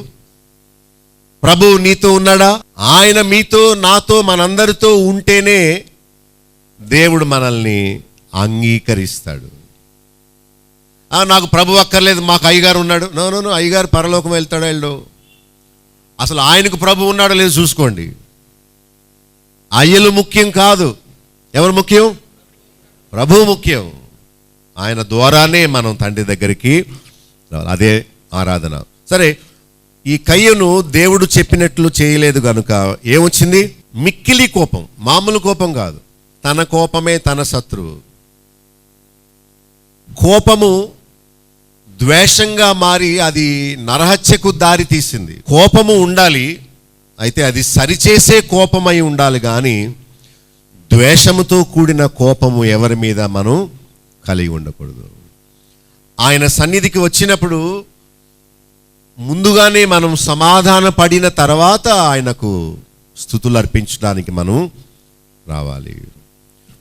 ప్రభు నీతో ఉన్నాడా? ఆయన మీతో, నాతో, మనందరితో ఉంటేనే దేవుడు మనల్ని అంగీకరిస్తాడు. నాకు ప్రభు అక్కర్లేదు, మాకు అయ్యగారు ఉన్నాడు. నో, అయ్యగారు పరలోకం వెళ్తాడో వెళ్ళో, అసలు ఆయనకు ప్రభు ఉన్నాడో లేదో చూసుకోండి. అయ్యలు ముఖ్యం కాదు, ఎవరు ముఖ్యం? ప్రభు ముఖ్యం. ఆయన ద్వారానే మనం తండ్రి దగ్గరికి రావాలి. అదే ఆరాధన. సరే, ఈ కయ్యను దేవుడు చెప్పినట్లు చేయలేదు కనుక ఏమొచ్చింది? మిక్కిలి కోపం. మామూలు కోపం కాదు, తన కోపమే తన శత్రువు. కోపము ద్వేషంగా మారి అది నరహత్యకు దారి తీసింది. కోపము ఉండాలి, అయితే అది సరిచేసే కోపమై ఉండాలి, కానీ ద్వేషముతో కూడిన కోపము ఎవరి మీద మనం కలిగి ఉండకూడదు. ఆయన సన్నిధికి వచ్చినప్పుడు ముందుగానే మనం సమాధాన పడిన తర్వాత ఆయనకు స్తుతులు అర్పించడానికి మనం రావాలి.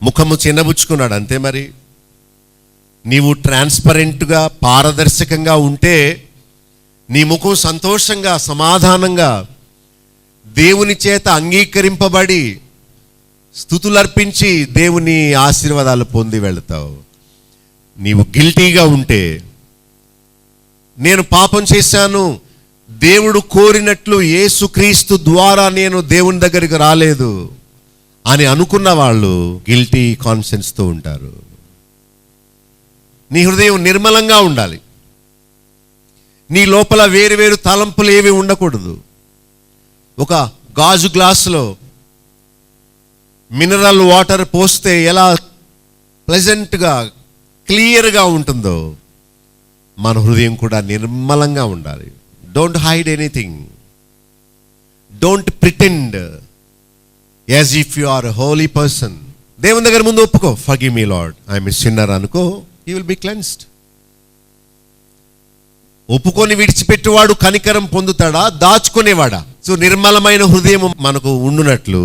ముఖము చిన్నబుచ్చుకున్నాడు అంతే. మరి నీవు ట్రాన్స్పరెంట్గా, పారదర్శకంగా ఉంటే నీ ముఖం సంతోషంగా, సమాధానంగా, దేవుని చేత అంగీకరింపబడి స్తుతులర్పించి దేవుని ఆశీర్వాదాలు పొంది వెళతావు. నీవు గిల్టీగా ఉంటే, నేను పాపం చేశాను, దేవుడు కోరినట్లు యేసుక్రీస్తు ద్వారా నేను దేవుని దగ్గరికి రాలేదు అని అనుకున్న వాళ్ళు గిల్టీ కాన్షియన్స్తో ఉంటారు. నీ హృదయం నిర్మలంగా ఉండాలి. నీ లోపల వేరు వేరు తలంపులు ఏవి ఉండకూడదు. ఒక గాజు గ్లాసులో మినరల్ వాటర్ పోస్తే ఎలా ప్లెజెంట్గా, క్లియర్గా ఉంటుందో మన హృదయం కూడా నిర్మలంగా ఉండాలి. Don't hide anything. Don't pretend as if you are a holy person. దేవుని దగ్గర ముందు ఒప్పుకో, forgive me Lord, I'm a sinner అనుకో, యూ విల్ బి క్లెన్స్డ్. ఒప్పుకొని విడిచిపెట్టేవాడు కనికరం పొందుతాడా, దాచుకునేవాడా? సో నిర్మలమైన హృదయం మనకు ఉండునట్లు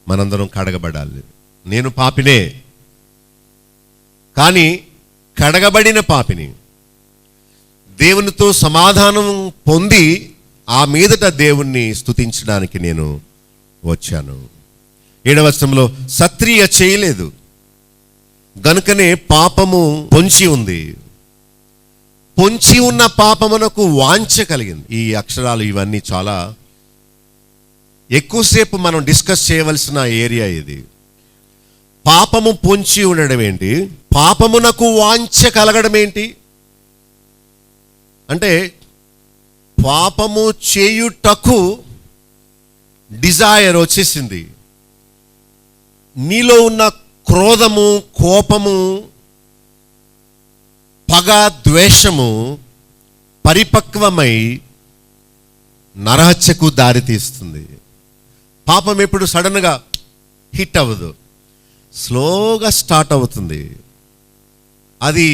మనందరం కడగబడాలి. నేను పాపినే, కానీ కడగబడిన పాపిని, దేవునితో సమాధానం పొంది ఆ మీదట దేవుణ్ణి స్తుతించడానికి నేను వచ్చాను. 7వ వచనంలో సత్క్రియ చేయలేదు గనుకనే పాపము పొంచి ఉంది. పొంచి ఉన్న పాపమునకు వాంఛ కలిగింది. ఈ అక్షరాలు ఇవన్నీ చాలా ఎక్కువసేపు మనం డిస్కస్ చేయవలసిన ఏరియా ఇది. పాపము పొంచి ఉండడం ఏంటి? పాపమునకు వాంఛ కలగడం ఏంటి? అంటే పాపము చేయుటకు డిజైర్ వచ్చేసింది. నీలో ఉన్న క్రోధము, కోపము పగ, ద్వేషము పరిపక్వమై నరహత్యకు దారితీస్తుంది. పాపం ఎప్పుడు సడన్గా హిట్ అవ్వదు, స్లోగా స్టార్ట్ అవుతుంది. అది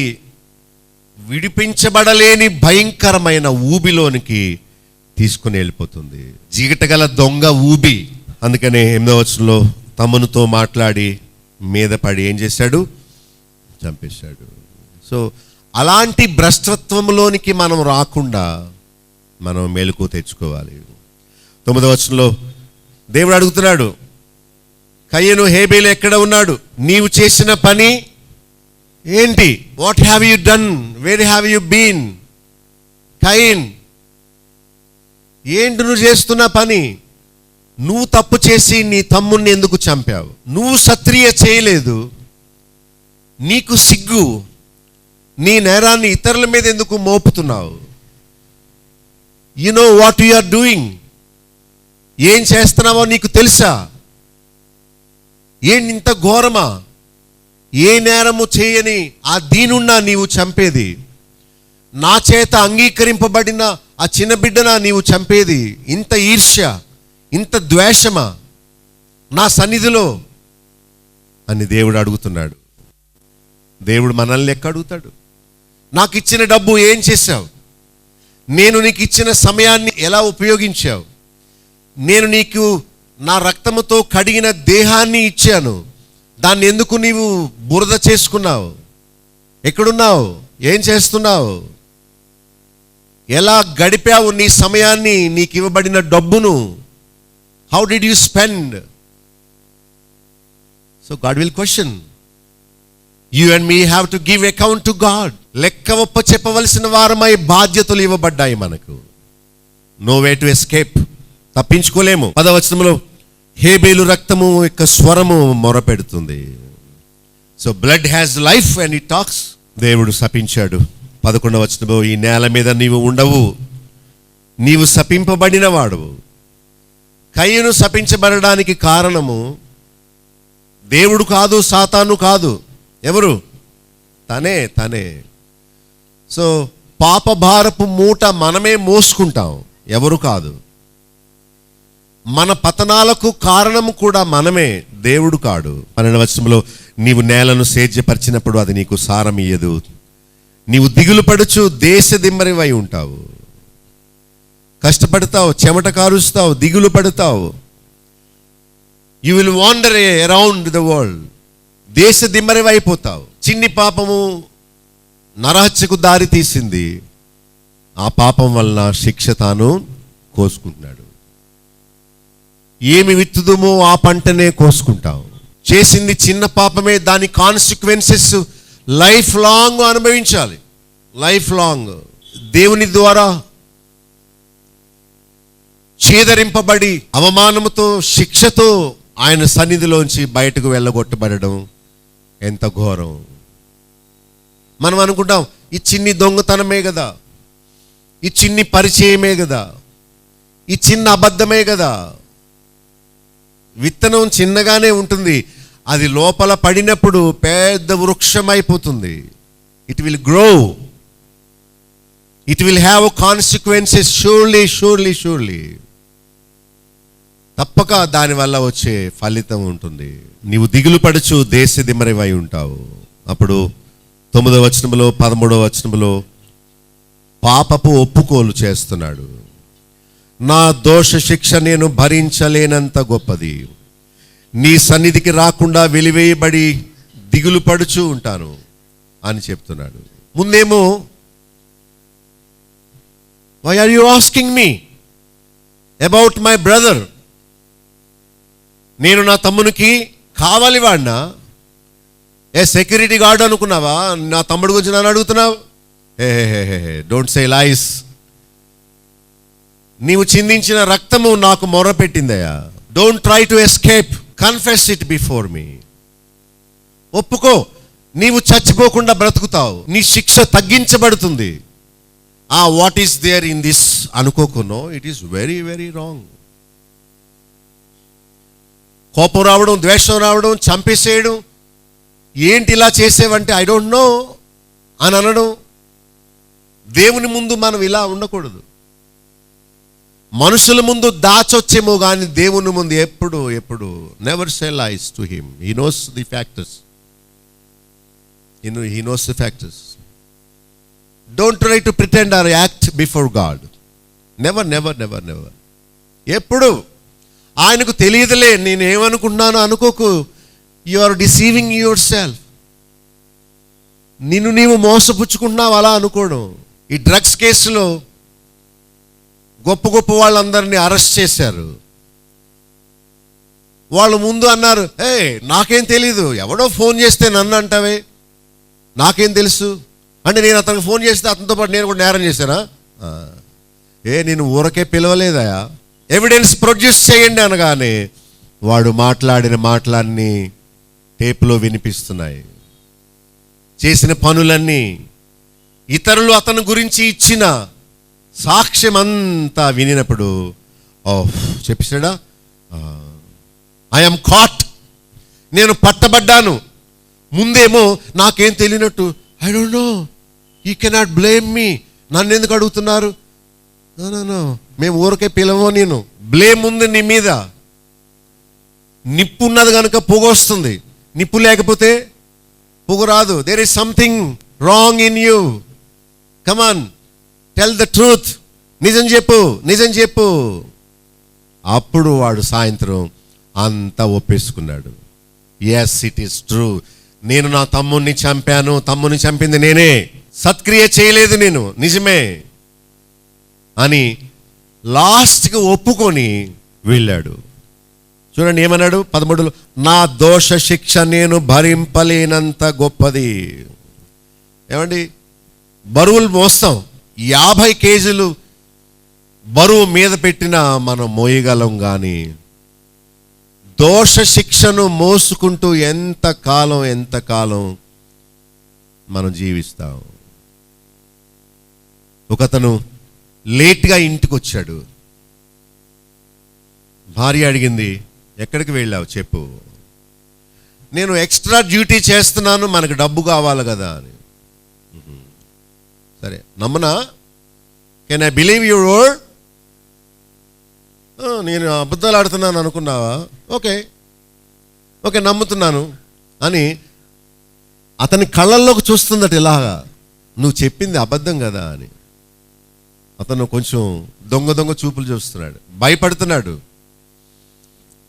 విడిపించబడలేని భయంకరమైన ఊబిలోనికి తీసుకుని వెళ్ళిపోతుంది. జిగటగల దొంగ ఊబి. అందుకనే 8వ వచనంలో తమ్మునితో మాట్లాడి మీద పడి ఏం చేశాడు? చంపేశాడు. సో అలాంటి భ్రష్టత్వంలోనికి మనం రాకుండా మనం మెలకు తెచ్చుకోవాలి. 9వ వచనంలో దేవుడు అడుగుతున్నాడు, కయ్యను, హేబేలు ఎక్కడ ఉన్నాడు? నీవు చేసిన పని ఏంటి? What have you done? Where have you been? Cain, ఏంటి నువ్వు చేస్తున్న పని? నువ్వు తప్పు చేసి నీ తమ్ముణ్ణి ఎందుకు చంపావు? నువ్వు సత్క్రియ చేయలేదు, నీకు సిగ్గు, నీ నేరాన్ని ఇతరుల మీద ఎందుకు మోపుతున్నావు? You know what you are doing. ఏం చేస్తున్నావో నీకు తెలుసా? ఏంటి ఇంత ఘోరమా? ఏ నేరము చేయని ఆ దీనున్నా నీవు చంపేది? నా చేత అంగీకరింపబడిన ఆ చిన్న బిడ్డనా నీవు చంపేది? ఇంత ఈర్ష్య, ఇంత ద్వేషమా నా సన్నిధిలో అని దేవుడు అడుగుతున్నాడు. దేవుడు మనల్ని లెక్క అడుగుతాడు. నాకు ఇచ్చిన డబ్బు ఏం చేశావు? నేను నీకు ఇచ్చిన సమయాన్ని ఎలా ఉపయోగించావు? నేను నీకు నా రక్తముతో కడిగిన దేహాన్ని ఇచ్చాను, దాన్ని ఎందుకు నీవు బురద చేసుకున్నావు? ఎక్కడున్నావు? ఏం చేస్తున్నావు? ఎలా గడిపావు నీ సమయాన్ని, నీకు ఇవ్వబడిన డబ్బును? How did you spend? So God will question. You and me have to give account to God. లెక్క ఒప్ప చెప్పవలసిన వారమై బాధ్యతలు ఇవ్వబడ్డాయి మనకు. No way to escape. తప్పించుకోలేము. 10వ వచనంలో హేబేలు రక్తము యొక్క స్వరము మొరపెడుతుంది. So blood has life and it talks. దేవుడు శపించాడు. 11వ వచనంలో ఈ నేల మీద నీవు ఉండవు, నీవు శపింపబడిన వాడువు. కయ్యను శపించబడడానికి కారణము దేవుడు కాదు, సాతాను కాదు. ఎవరు? తనే. సో పాప భారపు మూట మనమే మోసుకుంటాం, ఎవరు కాదు. మన పతనాలకు కారణము కూడా మనమే, దేవుడు కాడు. 12వ వచనంలో నీవు నేలను సేద్యపరిచినప్పుడు అది నీకు సారం ఇయ్యదు, నీవు దిగులు పడుచు దేశ దిమ్మరివై ఉంటావు. కష్టపడతావు, చెమట కారుస్తావు, దిగులు పడతావు. You will wander around the world. దేశ దిమ్మరివైపోతావు. చిన్ని పాపము నరహత్యకు దారి తీసింది. ఆ పాపం వలన శిక్ష తాను కోసుకుంటున్నాడు. ఏమి విత్తుదుమో ఆ పంటనే కోసుకుంటావు. చేసింది చిన్న పాపమే, దాని కాన్సిక్వెన్సెస్ లైఫ్ లాంగ్ అనుభవించాలి. లైఫ్ లాంగ్ దేవుని ద్వారా ఛేదరింపబడి అవమానముతో, శిక్షతో ఆయన సన్నిధిలోంచి బయటకు వెళ్ళగొట్టబడడం ఎంత ఘోరం. మనం అనుకుంటాం ఈ చిన్ని దొంగతనమే కదా, ఈ చిన్ని పరిచయమే కదా, ఈ చిన్న అబద్ధమే కదా. విత్తనం చిన్నగానే ఉంటుంది, అది లోపల పడినప్పుడు పెద్ద వృక్షం అయిపోతుంది. It will grow, it will have consequences. Surely తప్పక దానివల్ల వచ్చే ఫలితం ఉంటుంది. నీవు దిగులు పడుచు దేశ దిమ్మరివై ఉంటావు. అప్పుడు 9వ వచనంలో 13వ వచనంలో పాపపు ఒప్పుకోలు చేస్తున్నాడు. నా దోష శిక్ష నేను భరించలేనంత గొప్పది, నీ సన్నిధికి రాకుండా వెలివేయబడి దిగులు పడుచు ఉంటాను అని చెప్తున్నాడు. ముందేమో why are you asking me about my brother? నేను నా తమ్మునికి కావాలి వాడినా? సెక్యూరిటీ గార్డ్ అనుకున్నావా? నా తమ్ముడు గురించి నన్ను అడుగుతున్నావు? Don't say lies. నీవు చిందించిన రక్తము నాకు మొరపెట్టిందయ్యా. Don't try to escape, confess it before me. ఒప్పుకో, నీవు చచ్చిపోకుండా బ్రతుకుతావు, నీ శిక్ష తగ్గించబడుతుంది. What is there in this అనుకోకునో, it is very very wrong. కోపం రావడం, ద్వేషం రావడం, చంపేసేయడం, ఏంటి ఇలా చేసేవంటే ఐ డోంట్ నో అని అనడం, దేవుని ముందు మనం ఇలా ఉండకూడదు. మనుషుల ముందు దాచొచ్చేమో కానీ దేవుని ముందు ఎప్పుడు never say lies to him. He knows the factors. He knows the factors. Don't try to pretend or act before God. Never never never never. ఎప్పుడు ఆయనకు తెలియదులే నేను ఏమనుకుంటున్నానో అనుకోకు. You are deceiving yourself. నిన్ను నీవు మోసపుచ్చుకుంటున్నావు అలా అనుకోవడం. ఈ డ్రగ్స్ కేసులో గొప్ప గొప్ప వాళ్ళందరినీ అరెస్ట్ చేశారు. వాళ్ళు ముందు అన్నారు, నాకేం తెలీదు, ఎవడో ఫోన్ చేస్తే నన్ను అంటావే, నాకేం తెలుసు అంటే నేను అతనికి ఫోన్ చేస్తే అతనితో పాటు నేను కూడా నేరం చేశానా? నేను ఊరకే పిలవలేదయా, ఎవిడెన్స్ ప్రొడ్యూస్ చేయండి అనగానే వాడు మాట్లాడిన మాటలన్నీ టేపులో వినిపిస్తున్నాయి. చేసిన పనులన్నీ, ఇతరులు అతని గురించి ఇచ్చిన సాక్ష్యం అంతా వినినప్పుడు చెప్పేశాడా, ఐఎమ్ కాట్, నేను పట్టబడ్డాను. ముందేమో నాకేం తెలియనట్టు, I don't no, you cannot blame me, నన్ను ఎందుకు అడుగుతున్నారు? నో, మేము ఊరికే పిలవో. నేను బ్లేమ్ ఉంది నీ మీద. నిప్పు ఉన్నది కనుక పొగ వస్తుంది, నిప్పు లేకపోతే పొగ రాదు. There is something wrong in you. Come on, tell the truth. నిజం చెప్పు, నిజం చెప్పు. అప్పుడు వాడు సాయంత్రం అంతా ఒప్పేసుకున్నాడు. ఎస్, ఇట్ ఈస్ ట్రూ, నేను నా తమ్ముడిని చంపాను, తమ్ముడిని చంపింది నేనే, సత్క్రియ చేయలేదు నేను, నిజమే అని లాస్ట్కి ఒప్పుకొని వెళ్ళాడు. చూడండి ఏమన్నాడు 13లో, నా దోష శిక్ష నేను భరింపలేనంత గొప్పది. ఏమండి, బరువులు మోస్తాం, 50 కేజీలు బరువు మీద పెట్టినా మనం మోయగలం. కానీ దోష శిక్షను మోసుకుంటూ ఎంతకాలం మనం జీవిస్తాం. ఒకతను లేట్గా ఇంటికి వచ్చాడు. భార్య అడిగింది, ఎక్కడికి వెళ్ళావు చెప్పు. నేను ఎక్స్ట్రా డ్యూటీ చేస్తున్నాను, మనకు డబ్బు కావాలి కదా అని. సరే, నమ్మనా? Can I believe your word? నేను అబద్ధాలు ఆడుతున్నాను అనుకున్నావా? ఓకే నమ్ముతున్నాను అని అతని కళ్ళల్లోకి చూస్తుందట ఇలాగా, నువ్వు చెప్పింది అబద్ధం కదా అని. అతను కొంచెం దొంగ చూపులు చూస్తున్నాడు, భయపడుతున్నాడు,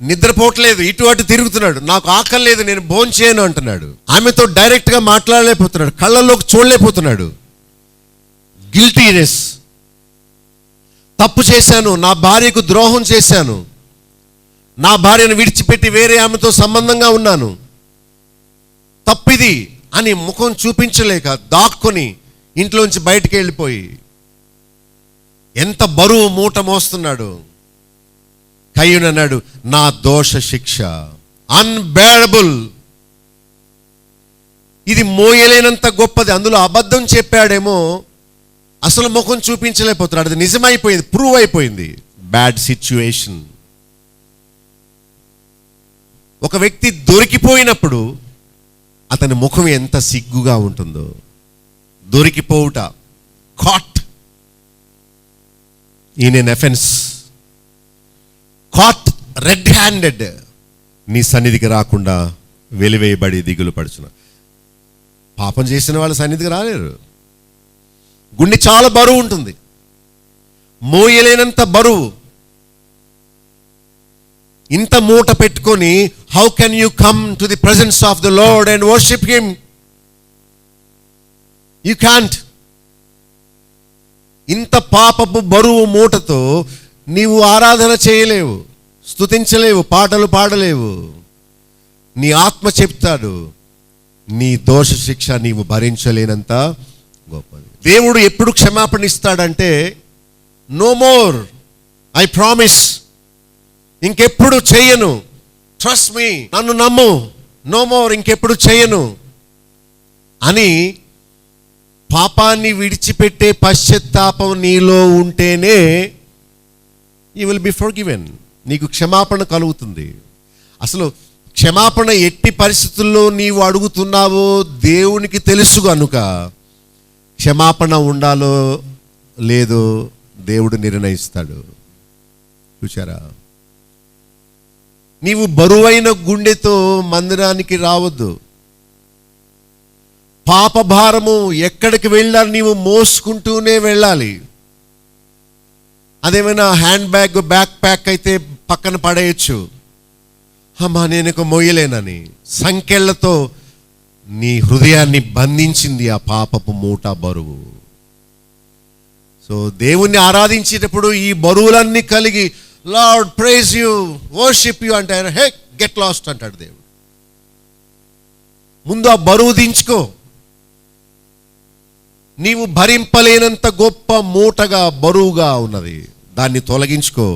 నిద్రపోవట్లేదు, ఇటు అటు తిరుగుతున్నాడు. నాకు ఆకలి లేదు, నేను భోంచేయను అంటున్నాడు. ఆమెతో డైరెక్ట్గా మాట్లాడలేకపోతున్నాడు, కళ్ళల్లోకి చూడలేకపోతున్నాడు. గిల్టీనెస్, తప్పు చేశాను, నా భార్యకు ద్రోహం చేశాను, నా భార్యను విడిచిపెట్టి వేరే ఆమెతో సంబంధంగా ఉన్నాను, తప్పిది అని ముఖం చూపించలేక దాక్కుని ఇంట్లోంచి బయటికి వెళ్ళిపోయి ఎంత బరువు మూట మోస్తున్నాడు. కయ్యూను అన్నాడు, నా దోష శిక్ష అన్బేరబుల్, ఇది మోయలేనంత గొప్పది. అందులో అబద్ధం చెప్పాడేమో, అసలు ముఖం చూపించలేకపోతున్నాడు. అది నిజమైపోయింది, ప్రూవ్ అయిపోయింది. Bad situation. ఒక వ్యక్తి దొరికిపోయినప్పుడు అతని ముఖం ఎంత సిగ్గుగా ఉంటుందో. దొరికిపోవుట, caught in an offence, caught red handed, నీ సన్నిధికి రాకుండా వెలివేయబడి దిగులు పడుచున్న. పాపం చేసిన వాళ్ళ సన్నిధికి రాలేరు. గుండె చాలా బరువు ఉంటుంది, మోయలేనంత బరువు. ఇంత మూట పెట్టుకొని how can you come to the presence of the lord and worship him? You can't. ఇంత పాపపు బరువు మూటతో నీవు ఆరాధన చేయలేవు, స్తుతించలేవు, పాటలు పాడలేవు. నీ ఆత్మ చెప్తాడు, నీ దోష శిక్ష నీవు భరించలేనంత గొప్పది. దేవుడు ఎప్పుడు క్షమాపణ ఇస్తాడంటే, నో మోర్, ఐ ప్రామిస్, ఇంకెప్పుడు చెయ్యను, ట్రస్ట్ మీ, నన్ను నమ్ము, నో మోర్, ఇంకెప్పుడు చెయ్యను అని. పాపాన్ని విడిచిపెట్టే పశ్చాత్తాపం నీలో ఉంటేనే యూ విల్ బి ఫర్గివెన్, నీకు క్షమాపణ కలుగుతుంది. అసలు క్షమాపణ ఎట్టి పరిస్థితుల్లో నీవు అడుగుతున్నావో దేవునికి తెలుసు కనుక క్షమాపణ ఉండాలో లేదో దేవుడు నిర్ణయిస్తాడు. చూశారా? నీవు బరువైన గుండెతో మందిరానికి రావద్దు. పాప భారము ఎక్కడికి వెళ్ళాలి నీవు మోసుకుంటూనే వెళ్ళాలి. అదేమైనా హ్యాండ్ బ్యాగ్, బ్యాక్ ప్యాక్ అయితే పక్కన పడేయచ్చు. అమ్మా నేను ఇక మోయలేనని సంకెళ్లతో నీ హృదయాన్ని బంధించింది ఆ పాపపు మూట బరువు. సో దేవుణ్ణి ఆరాధించేటప్పుడు ఈ బరువులన్నీ కలిగి Lord praise you, worship you అంటే ఆయన హే గెట్ లాస్ట్ అంటాడు దేవుడు. ముందు ఆ బరువు దించుకో. నీవు భరింపలేనంత గొప్ప మూటగా బరువుగా ఉన్నది, దాన్ని తొలగించుకో.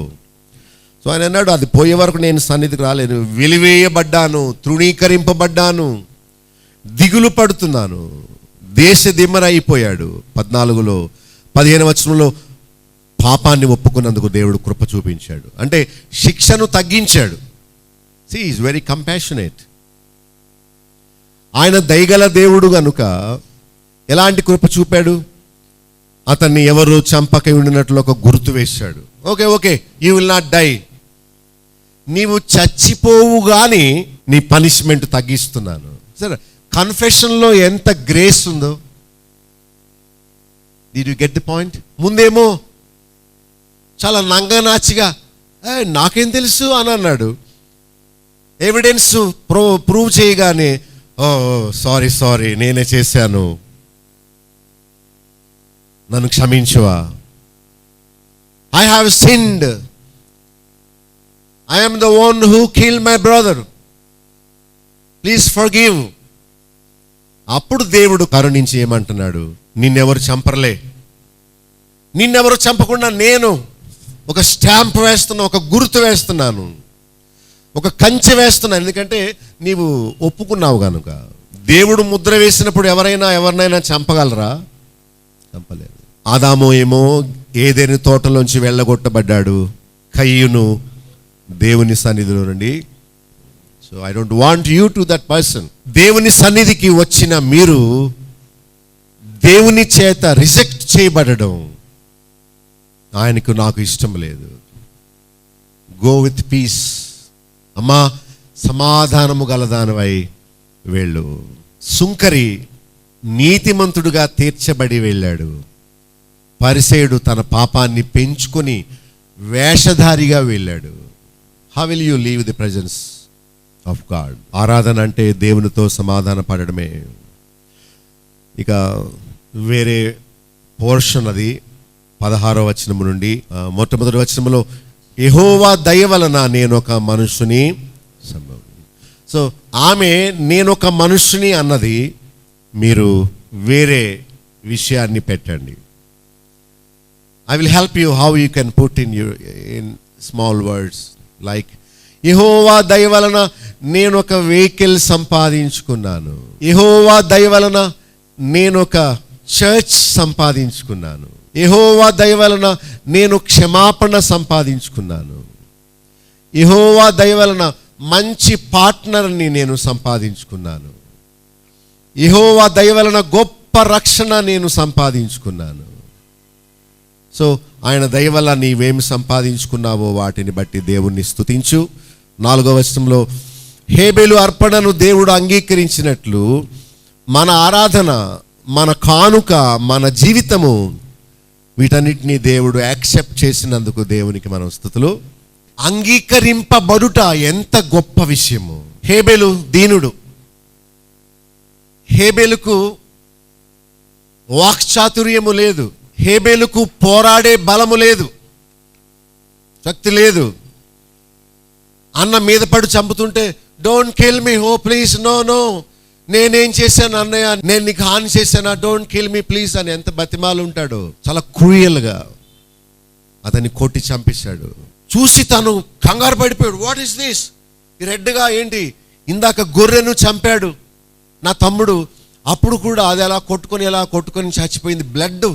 సో ఆయన అన్నాడు, అది పోయే వరకు నేను సన్నిధికి రాలేను. వెలివేయబడ్డాను, తృణీకరింపబడ్డాను, దిగులు పడుతున్నాను. దేశ దిమ్మర అయిపోయాడు. 14లో 15వ వచనంలో పాపాన్ని ఒప్పుకున్నందుకు దేవుడు కృప చూపించాడు, అంటే శిక్షను తగ్గించాడు. See is very compassionate. ఆయన దయగల దేవుడు గనుక ఎలాంటి కృప చూపాడు? అతన్ని ఎవరు చంపక ఉండినట్లు ఒక గుర్తు వేశాడు. Okay you will not die. నీవు చచ్చిపోవు కానీ నీ పనిష్మెంట్ తగ్గిస్తున్నాను. సరే, కన్ఫెషన్లో ఎంత గ్రేస్ ఉందో. Did you get the point? ముందేమో చాలా నంగనాచిగా నాకేం తెలుసు అని అన్నాడు. ఎవిడెన్స్ ప్రూవ్ చేయగానే సారీ నేనే చేశాను, నన్ను క్షమించువా, I have sinned, I am the one who kill my brother, please forgive. అప్పుడు దేవుడు కరుణించి ఏమంటున్నాడు? నిన్నెవరు చంపర్లే, నిన్నెవరు చంపకుండా నేను ఒక స్టాంప్ వేస్తున్నా, ఒక గుర్తు వేస్తున్నాను, ఒక కంచె వేస్తున్నాను. ఎందుకంటే నీవు ఒప్పుకున్నావు కనుక. దేవుడు ముద్ర వేసినప్పుడు ఎవరినైనా చంపగలరా? చంపలేదు. ఆదాము ఏమో ఏదైనా తోటలోంచి వెళ్ళగొట్టబడ్డాడు, కయ్యూను దేవుని సన్నిధిలో నుండి. So I don't want you to that person. దేవుని సన్నిధికి వచ్చిన మీరు దేవుని చేత రిజెక్ట్ చేయబడడం ఆయనకు నాకు ఇష్టం లేదు. Go with peace. అమ్మా సమాధానము గలదానివై వెళ్ళు. సుంకరి నీతిమంతుడుగా తీర్చబడి వెళ్ళాడు. పరిసేయుడు తన పాపాన్ని పెంచుకొని వేషధారిగా వెళ్ళాడు. How will you leave the presence of God? ఆరాధన అంటే దేవునితో సమాధాన పడడమే. ఇక వేరే పోర్షన్ అది 16వ వచనము నుండి మొట్టమొదటి వచనములో యెహోవా దయ వలన నేను ఒక మనుషుని సంభవం. సో ఆమె నేనొక మనుషుని అన్నది మీరు వేరే విషయాన్ని పెట్టండి. I will help you how you can put in small words like యెహోవా దయ వలన నేను ఒక వెహికల్ సంపాదించుకున్నాను, యెహోవా దయ వలన నేను ఒక చర్చ్ సంపాదించుకున్నాను, యెహోవా దయ వలన నేను క్షమాపణ సంపాదించుకున్నాను, యెహోవా దయ వలన మంచి పార్ట్నర్ని నేను సంపాదించుకున్నాను, యెహోవా దయ వలన గొప్ప రక్షణ నేను సంపాదించుకున్నాను. సో ఆయన దయ వల్ల నీవేమి సంపాదించుకున్నావో వాటిని బట్టి దేవుణ్ణి స్తుతించు. 4వ వచనంలో హేబెలు అర్పణను దేవుడు అంగీకరించినట్లు మన ఆరాధన, మన కానుక, మన జీవితము వీటన్నిటినీ దేవుడు యాక్సెప్ట్ చేసినందుకు దేవునికి మనం స్తుతులు. అంగీకరింపబడుట ఎంత గొప్ప విషయము. హేబెలు దీనుడు. హేబెలుకు వాక్చాతుర్యము లేదు, హేబెలుకు పోరాడే బలము లేదు, శక్తి లేదు. అన్న మీద పడి చంపుతుంటే don't kill me, oh please, no నేనేం చేశాను అన్నయ్య, నేను నీకు హాని చేశానా, డోంట్ కిల్ మీ ప్లీజ్ అని ఎంత బతిమాలు ఉంటాడు. చాలా క్రూయల్గా అతన్ని కొట్టి చంపేశాడు. చూసి తను కంగారు పడిపోయాడు. What is this? ఈ రెడ్గా ఏంటి? ఇందాక గొర్రెను చంపాడు నా తమ్ముడు, అప్పుడు కూడా అది ఎలా కొట్టుకొని చచ్చిపోయింది, బ్లడ్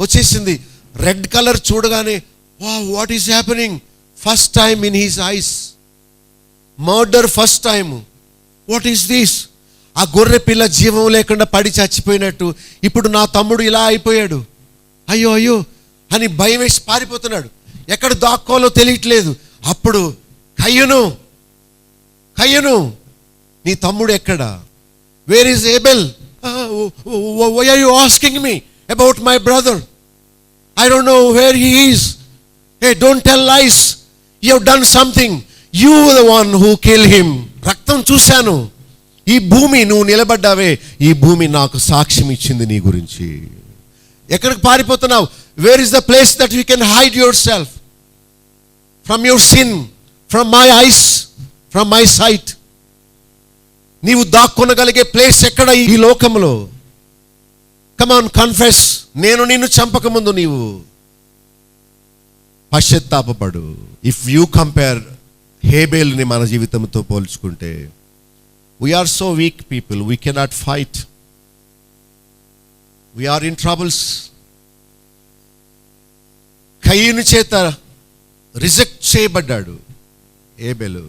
వచ్చేసింది. రెడ్ కలర్ చూడగానే what is happening? First time in his eyes, murder first time. What is this? ఆ గొర్రె పిల్ల జీవం లేకుండా పడి చచ్చిపోయినట్టు ఇప్పుడు నా తమ్ముడు ఇలా అయిపోయాడు, అయ్యో అయ్యో అని భయం వేసి పారిపోతున్నాడు. ఎక్కడ దాక్కోవాలో తెలియట్లేదు. అప్పుడు కయ్యను నీ తమ్ముడు ఎక్కడ? Where is Abel? Why are you asking me about my brother? I don't know where he is. Hey, don't tell lies. You have done something. You the one who kill him. రక్తం చూశాను. ఈ భూమి, నువ్వు నిలబడ్డావే, ఈ భూమి నాకు సాక్ష్యం ఇచ్చింది నీ గురించి. ఎక్కడికి పారిపోతున్నావు? Where is the place that you can hide yourself from your sin, from my eyes, from my sight? నీవు దాక్కొనగలిగే ప్లేస్ ఎక్కడ ఈ లోకంలో? Come on, confess. నేను నిన్ను చంపకముందు నీవు పశ్చాత్తాపపడు. ఇఫ్ యూ కంపేర్ హేబేల్ని మన జీవితంతో పోల్చుకుంటే, we are so weak people, we cannot fight, we are in troubles. కయీను చేత రిజెక్ట్ చేయబడ్డాడు హేబెలు.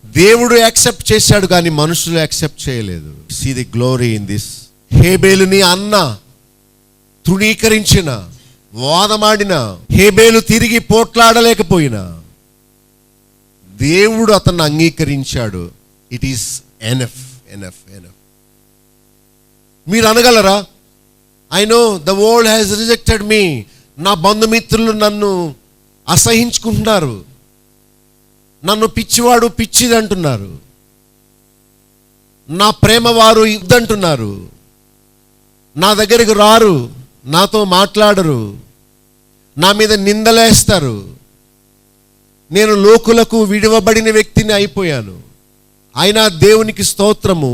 దేవుడు యాక్సెప్ట్ చేశాడు కానీ మనుషులు యాక్సెప్ట్ చేయలేదు. See the glory in this. హేబేలుని అన్న తృణీకరించిన, వాదమాడిన, హేబేలు తిరిగి పోట్లాడలేకపోయినా దేవుడు అతన్ని అంగీకరించాడు. It is enough. మీరు అనగలరా, I know the world has rejected me. నా బంధుమిత్రులు నన్ను అసహించుకుంటున్నారు, నన్ను పిచ్చివాడు పిచ్చిది అంటున్నారు, నా ప్రేమ వారు ఇద్దంటున్నారు, నా దగ్గరికి రారు, నాతో మాట్లాడరు, నా మీద నిందలేస్తారు, నేను లోకులకు విడివబడిన వ్యక్తిని అయిపోయాను. అయినా దేవునికి స్తోత్రము,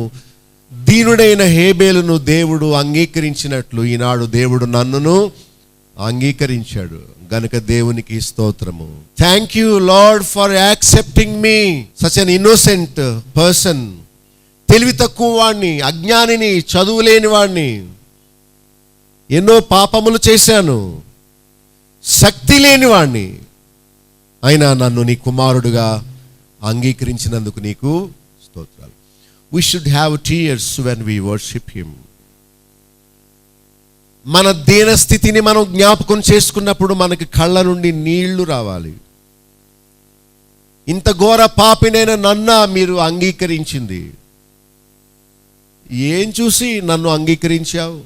దీనుడైన హేబేలును దేవుడు అంగీకరించినట్లు ఈనాడు దేవుడు నన్నును అంగీకరించాడు గనుక దేవునికి స్తోత్రము. Thank you lord for accepting me, such an innocent person. తెలివి తక్కువ వాడిని, అజ్ఞానిని, చదువు లేని వాడిని, ఎన్నో పాపములు చేశాను, శక్తి లేని వాడిని, అయినా నన్ను నీ కుమారుడుగా అంగీకరించినందుకు నీకు స్తోత్రాలు. We should have tears when we worship him. మన దీన స్థితిని మనం జ్ఞాపకం చేసుకున్నప్పుడు మనకి కళ్ళ నుండి నీళ్లు రావాలి. ఇంత ఘోర పాపినైన నన్ను మీరు అంగీకరించింది, ఏం చూసి నన్ను అంగీకరించావు?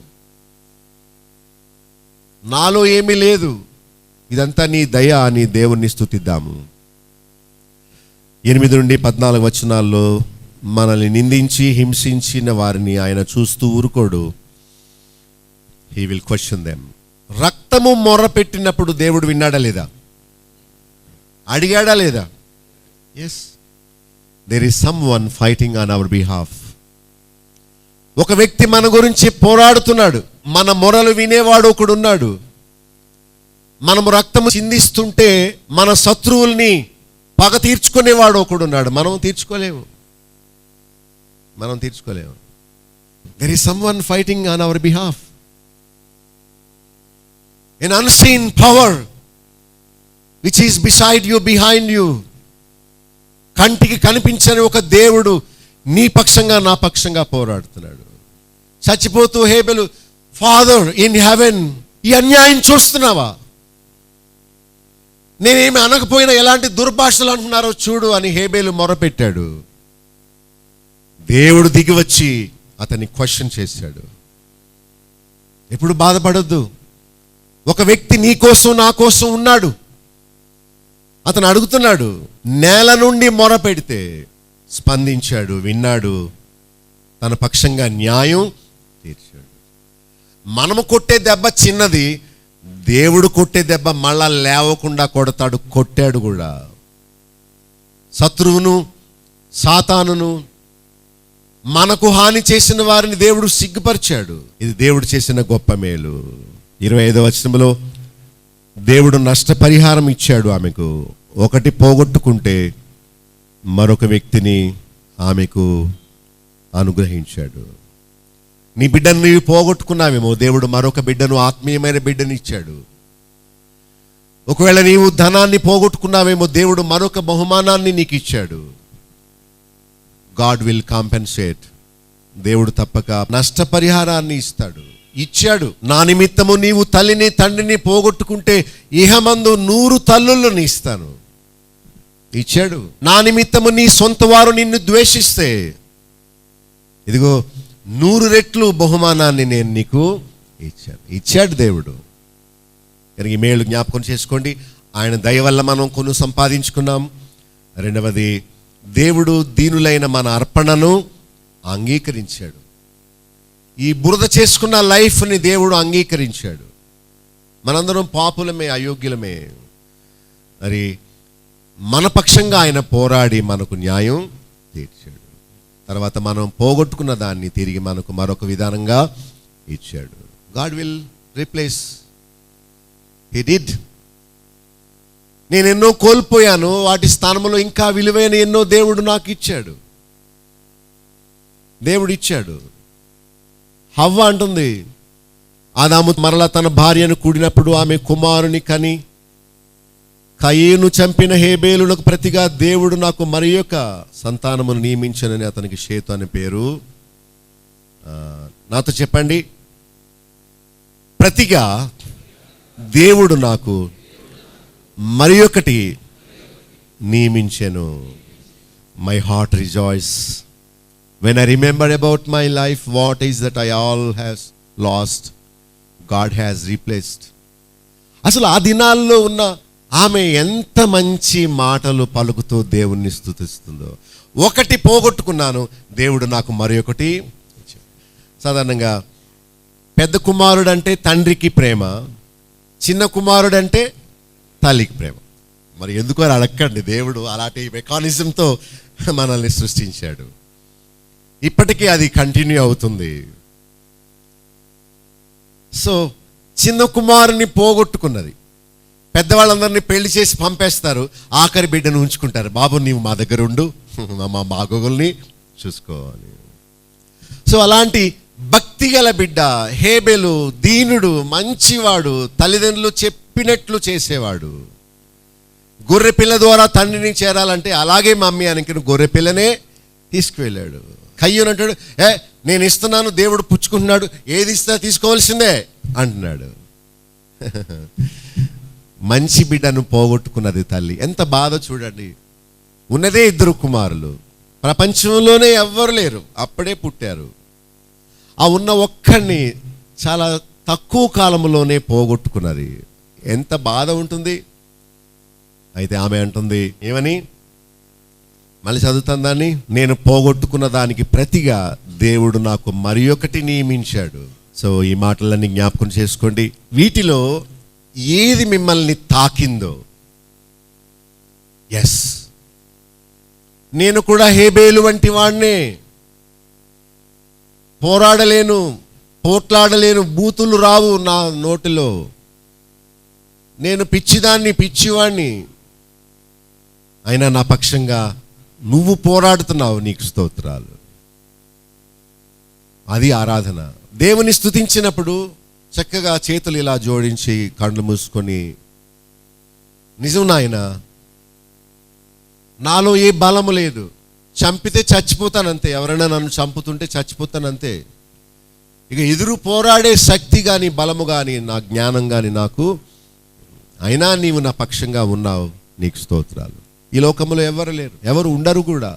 నాలో ఏమీ లేదు, ఇదంతా నీ దయ అని దేవుణ్ణి స్తుతిద్దాము. 8 నుండి 14 వచనాల్లో, మనల్ని నిందించి హింసించిన వారిని ఆయన చూస్తూ ఊరుకోడు. He will question them. రక్తము మొర్ర పెట్టినప్పుడు దేవుడు విన్నాడా లేదా? అడిగాడా లేదా? Yes, there is someone fighting on our behalf. ఒక వ్యక్తి మన గురించి పోరాడుతున్నాడు, మన మొరలు వినేవాడు ఒకడున్నాడు. మనము రక్తము చిందిస్తుంటే మన శత్రువుల్ని పగ తీర్చుకునేవాడు ఒకడున్నాడు. మనం తీర్చుకోలేము. There is someone fighting on our behalf. An unseen power which is beside you, behind you. కంటికి కనిపించని ఒక దేవుడు నీ పక్షంగా నా పక్షంగా పోరాడుతున్నాడు. చచ్చిపోతూ హేబెలు, ఫాదర్ ఇన్ హెవెన్, ఈ అన్యాయం చూస్తున్నావా? నేనేమి అనకపోయినా ఎలాంటి దుర్భాషలు అంటున్నారో చూడు అని హేబెలు మొరపెట్టాడు. దేవుడు దిగి వచ్చి అతన్ని క్వశ్చన్ చేశాడు. ఎప్పుడు బాధపడొద్దు. ఒక వ్యక్తి నీ కోసం నా కోసం ఉన్నాడు. అతను అడుగుతున్నాడు. నేల నుండి మొర పెడితే స్పందించాడు, విన్నాడు, తన పక్షంగా న్యాయం తీర్చాడు. మనము కొట్టే దెబ్బ చిన్నది, దేవుడు కొట్టే దెబ్బ మళ్ళా లేవకుండా కొడతాడు. కొట్టాడు కూడా. శత్రువును, సాతానును, మనకు హాని చేసిన వారిని దేవుడు సిగ్గుపరిచాడు. ఇది దేవుడు చేసిన గొప్ప మేలు. 25వ వచనంలో దేవుడు నష్టపరిహారం ఇచ్చాడు ఆమెకు. ఒకటి పోగొట్టుకుంటే మరొక వ్యక్తిని ఆమెకు అనుగ్రహించాడు. నీ బిడ్డను నీవు పోగొట్టుకున్నావేమో, దేవుడు మరొక బిడ్డను, ఆత్మీయమైన బిడ్డను ఇచ్చాడు. ఒకవేళ నీవు ధనాన్ని పోగొట్టుకున్నావేమో, దేవుడు మరొక బహుమానాన్ని నీకు ఇచ్చాడు. God will compensate. దేవుడు తప్పక నష్టపరిహారాన్ని ఇస్తాడు. ఇచ్చాడు. నా నిమిత్తము నీవు తల్లిని తండ్రిని పోగొట్టుకుంటే ఇహమందు 100 తల్లులను ఇస్తాను. ఇచ్చాడు. నా నిమిత్తము నీ సొంత వారు నిన్ను ద్వేషిస్తే ఇదిగో 100 రెట్లు బహుమానాన్ని నేను నీకు ఇచ్చాడు దేవుడు. కనుక ఈ మేలు జ్ఞాపకం చేసుకోండి. ఆయన దయ వల్ల మనం కొన్ని సంపాదించుకున్నాం. రెండవది, దేవుడు దీనులైన మన అర్పణను అంగీకరించాడు. ఈ బురద చేసుకున్న లైఫ్ని దేవుడు అంగీకరించాడు. మనందరం పాపులమే, అయోగ్యులమే. మరి మన పక్షంగా ఆయన పోరాడి మనకు న్యాయం తీర్చాడు. తర్వాత మనం పోగొట్టుకున్న దాన్ని తిరిగి మనకు మరొక విధానంగా ఇచ్చాడు. God will replace. He did. నేను ఎన్నో కోల్పోయాను, వాటి స్థానంలో ఇంకా విలువైన ఎన్నో దేవుడు నాకు ఇచ్చాడు. దేవుడు ఇచ్చాడు. హవ్వ అంటుంది, ఆదాము మరలా తన భార్యను కూడినప్పుడు ఆమె కుమారుని కని, కయీను చంపిన హేబేలునకు ప్రతిగా దేవుడు నాకు మరి యొక్క సంతానమును నియమించనని అతనికి షేతు అనే పేరు. నాతో చెప్పండి, ప్రతిగా దేవుడు నాకు మరి ఒకటి నియమించెను. My heart rejoice when I remember about my life, what is that I all has lost, God has replaced. అసలు ఆ దినాల్లో ఉన్న ఆమె ఎంత మంచి మాటలు పలుకుతూ దేవుణ్ణి స్తుతిస్తుందో. ఒకటి పోగొట్టుకున్నాను, దేవుడు నాకు మరి ఒకటి. సాధారణంగా పెద్ద కుమారుడు అంటే తండ్రికి ప్రేమ, చిన్న కుమారుడు అంటే తల్లికి ప్రేమ. మరి ఎందుకు అని అడగండి. దేవుడు అలాంటి మెకానిజంతో మనల్ని సృష్టించాడు. ఇప్పటికీ అది కంటిన్యూ అవుతుంది. సో చిన్న కుమారుని పోగొట్టుకున్నది. పెద్దవాళ్ళందరినీ పెళ్లి చేసి పంపేస్తారు, ఆఖరి బిడ్డను ఉంచుకుంటారు. బాబు నీవు మా దగ్గర ఉండు, మా బాగోగుల్ని చూసుకోవాలి. సో అలాంటి భక్తి గల బిడ్డ హేబెలు దీనుడు, మంచివాడు, తల్లిదండ్రులు చెప్పినట్లు చేసేవాడు. గొర్రె పిల్ల ద్వారా తండ్రిని చేరాలంటే అలాగే మమ్మీ అనుకుని గొర్రె పిల్లనే తీసుకువెళ్ళాడు. కయ్యూను అంటాడు, నేను ఇస్తున్నాను, దేవుడు పుచ్చుకుంటున్నాడు, ఏది ఇస్తా తీసుకోవాల్సిందే అంటున్నాడు. మంచి బిడ్డను పోగొట్టుకున్నది తల్లి. ఎంత బాధ చూడండి. ఉన్నదే 2 కుమారులు, ప్రపంచంలోనే ఎవ్వరు లేరు, అప్పుడే పుట్టారు. ఆ ఉన్న ఒక్కడిని చాలా తక్కువ కాలంలోనే పోగొట్టుకున్నది. ఎంత బాధ ఉంటుంది. అయితే ఆమె అంటుంది ఏమని, మళ్ళీ చదువుతాను దాన్ని, నేను పోగొట్టుకున్న దానికి ప్రతిగా దేవుడు నాకు మరి ఒకటి నియమించాడు. సో ఈ మాటలన్నీ జ్ఞాపకం చేసుకోండి. వీటిలో ఏది మిమ్మల్ని తాకిందో, ఎస్ నేను కూడా హేబేలు వంటి వాడినే, పోరాడలేను, పోట్లాడలేను, బూతులు రావు నా నోటిలో, నేను పిచ్చిదాన్ని, పిచ్చివాణ్ణి, అయినా నా పక్షంగా నువ్వు పోరాడుతున్నావు, నీకు స్తోత్రాలు. అది ఆరాధన. దేవుని స్తుతించినప్పుడు చక్కగా చేతులు ఇలా జోడించి కళ్ళు మూసుకొని, నిజం నాయనా, నాలో ఏ బలము లేదు, చంపితే చచ్చిపోతానంతే, ఎవరైనా నన్ను చంపుతుంటే చచ్చిపోతానంతే, ఇక ఎదురు పోరాడే శక్తి కానీ బలము కానీ నా జ్ఞానం కానీ నాకు, అయినా నీవు నా పక్షంగా ఉన్నావు, నీకు స్తోత్రాలు. ఈ లోకంలో ఎవరు లేరు, ఎవరు ఉండరు కూడా.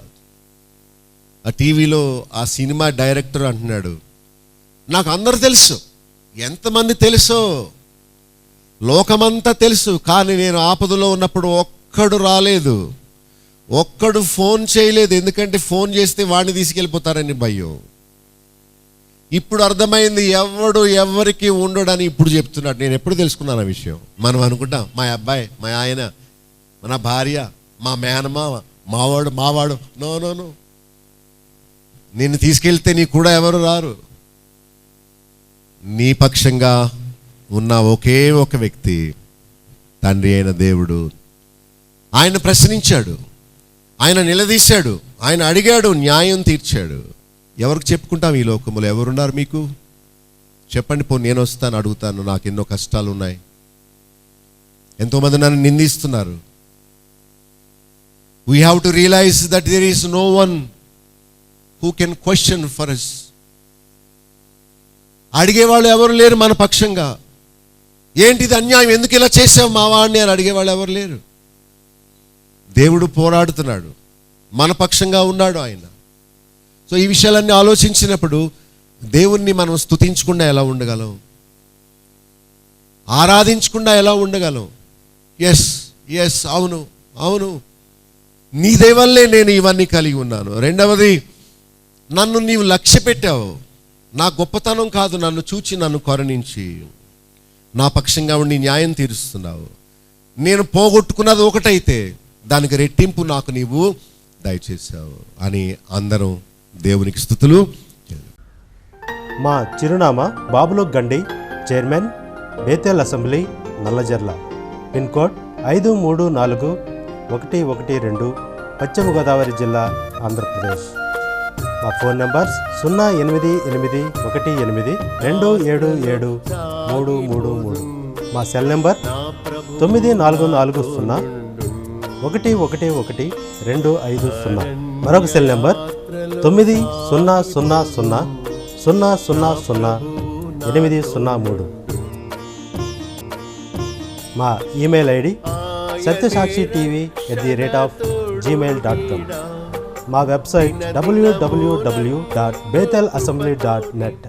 ఆ టీవీలో ఆ సినిమా డైరెక్టర్ అంటున్నాడు, నాకు అందరు తెలుసు, ఎంతమంది తెలుసో, లోకమంతా తెలుసు, కానీ నేను ఆపదలో ఉన్నప్పుడు ఒక్కడు రాలేదు, ఒక్కడు ఫోన్ చేయలేదు, ఎందుకంటే ఫోన్ చేస్తే వాడిని తీసుకెళ్ళిపోతారని భయం. ఇప్పుడు అర్థమైంది, ఎవరికి ఉండడని ఇప్పుడు చెప్తున్నాడు. నేను ఎప్పుడు తెలుసుకున్నాను ఆ విషయం. మనం అనుకుంటాం మా అబ్బాయి, మా ఆయన, మన భార్య, మా మేనమామ, మావాడు. నో, నిన్ను తీసుకెళ్తే నీ కూడా ఎవరు రారు. నీ పక్షంగా ఉన్న ఒకే ఒక వ్యక్తి తండ్రి అయిన దేవుడు. ఆయన ప్రశ్నించాడు, ఆయన నిలదీశాడు, ఆయన అడిగాడు, న్యాయం తీర్చాడు. ఎవరికి చెప్పుకుంటాం ఈ లోకంలో? ఎవరున్నారు మీకు? చెప్పండి. నేను వస్తాను, అడుగుతాను, నాకు ఎన్నో కష్టాలు ఉన్నాయి, ఎంతోమంది నన్ను నిందిస్తున్నారు. We have to realize that there is no one who can question for us. అడిగేవాళ్ళు ఎవరు లేరు మన పక్షంగా. ఏంటిది అన్యాయం, ఎందుకు ఇలా చేసావు మా వాడిని అని అడిగేవాళ్ళు ఎవరు లేరు. దేవుడు పోరాడుతున్నాడు, మన పక్షంగా ఉన్నాడు ఆయన. సో ఈ విషయాలన్నీ ఆలోచించినప్పుడు దేవుణ్ణి మనం స్తుతించకుండా ఎలా ఉండగలం, ఆరాధించకుండా ఎలా ఉండగలం? ఎస్ ఎస్, అవును అవును, నీ దయవల్లే నేను ఇవన్నీ కలిగి ఉన్నాను. రెండవది, నన్ను నీవు లక్ష్య పెట్టావు. నా గొప్పతనం కాదు, నన్ను చూచి నన్ను కరుణించి నా పక్షంగా ఉండి న్యాయం తీరుస్తున్నావు. నేను పోగొట్టుకున్నది ఒకటైతే దానికి రెట్టింపు నాకు నీవు దయచేసావు అని అందరం దేవునికి స్తుతులు. మా చిరునామా బాబులో గండి, chairman, Bethel assembly, Nallajerla. Pin code 534112, పశ్చిమ గోదావరి జిల్లా, ఆంధ్రప్రదేశ్. మా ఫోన్ నంబర్స్ 088118277333. మా సెల్ నెంబర్ 9440111250. మరొక సెల్ నెంబర్ 9000000803. మా ఈమెయిల్ ఐడి satyasakshitv@gmail.com. మా వెబ్సైట్ www.bethelassembly.net.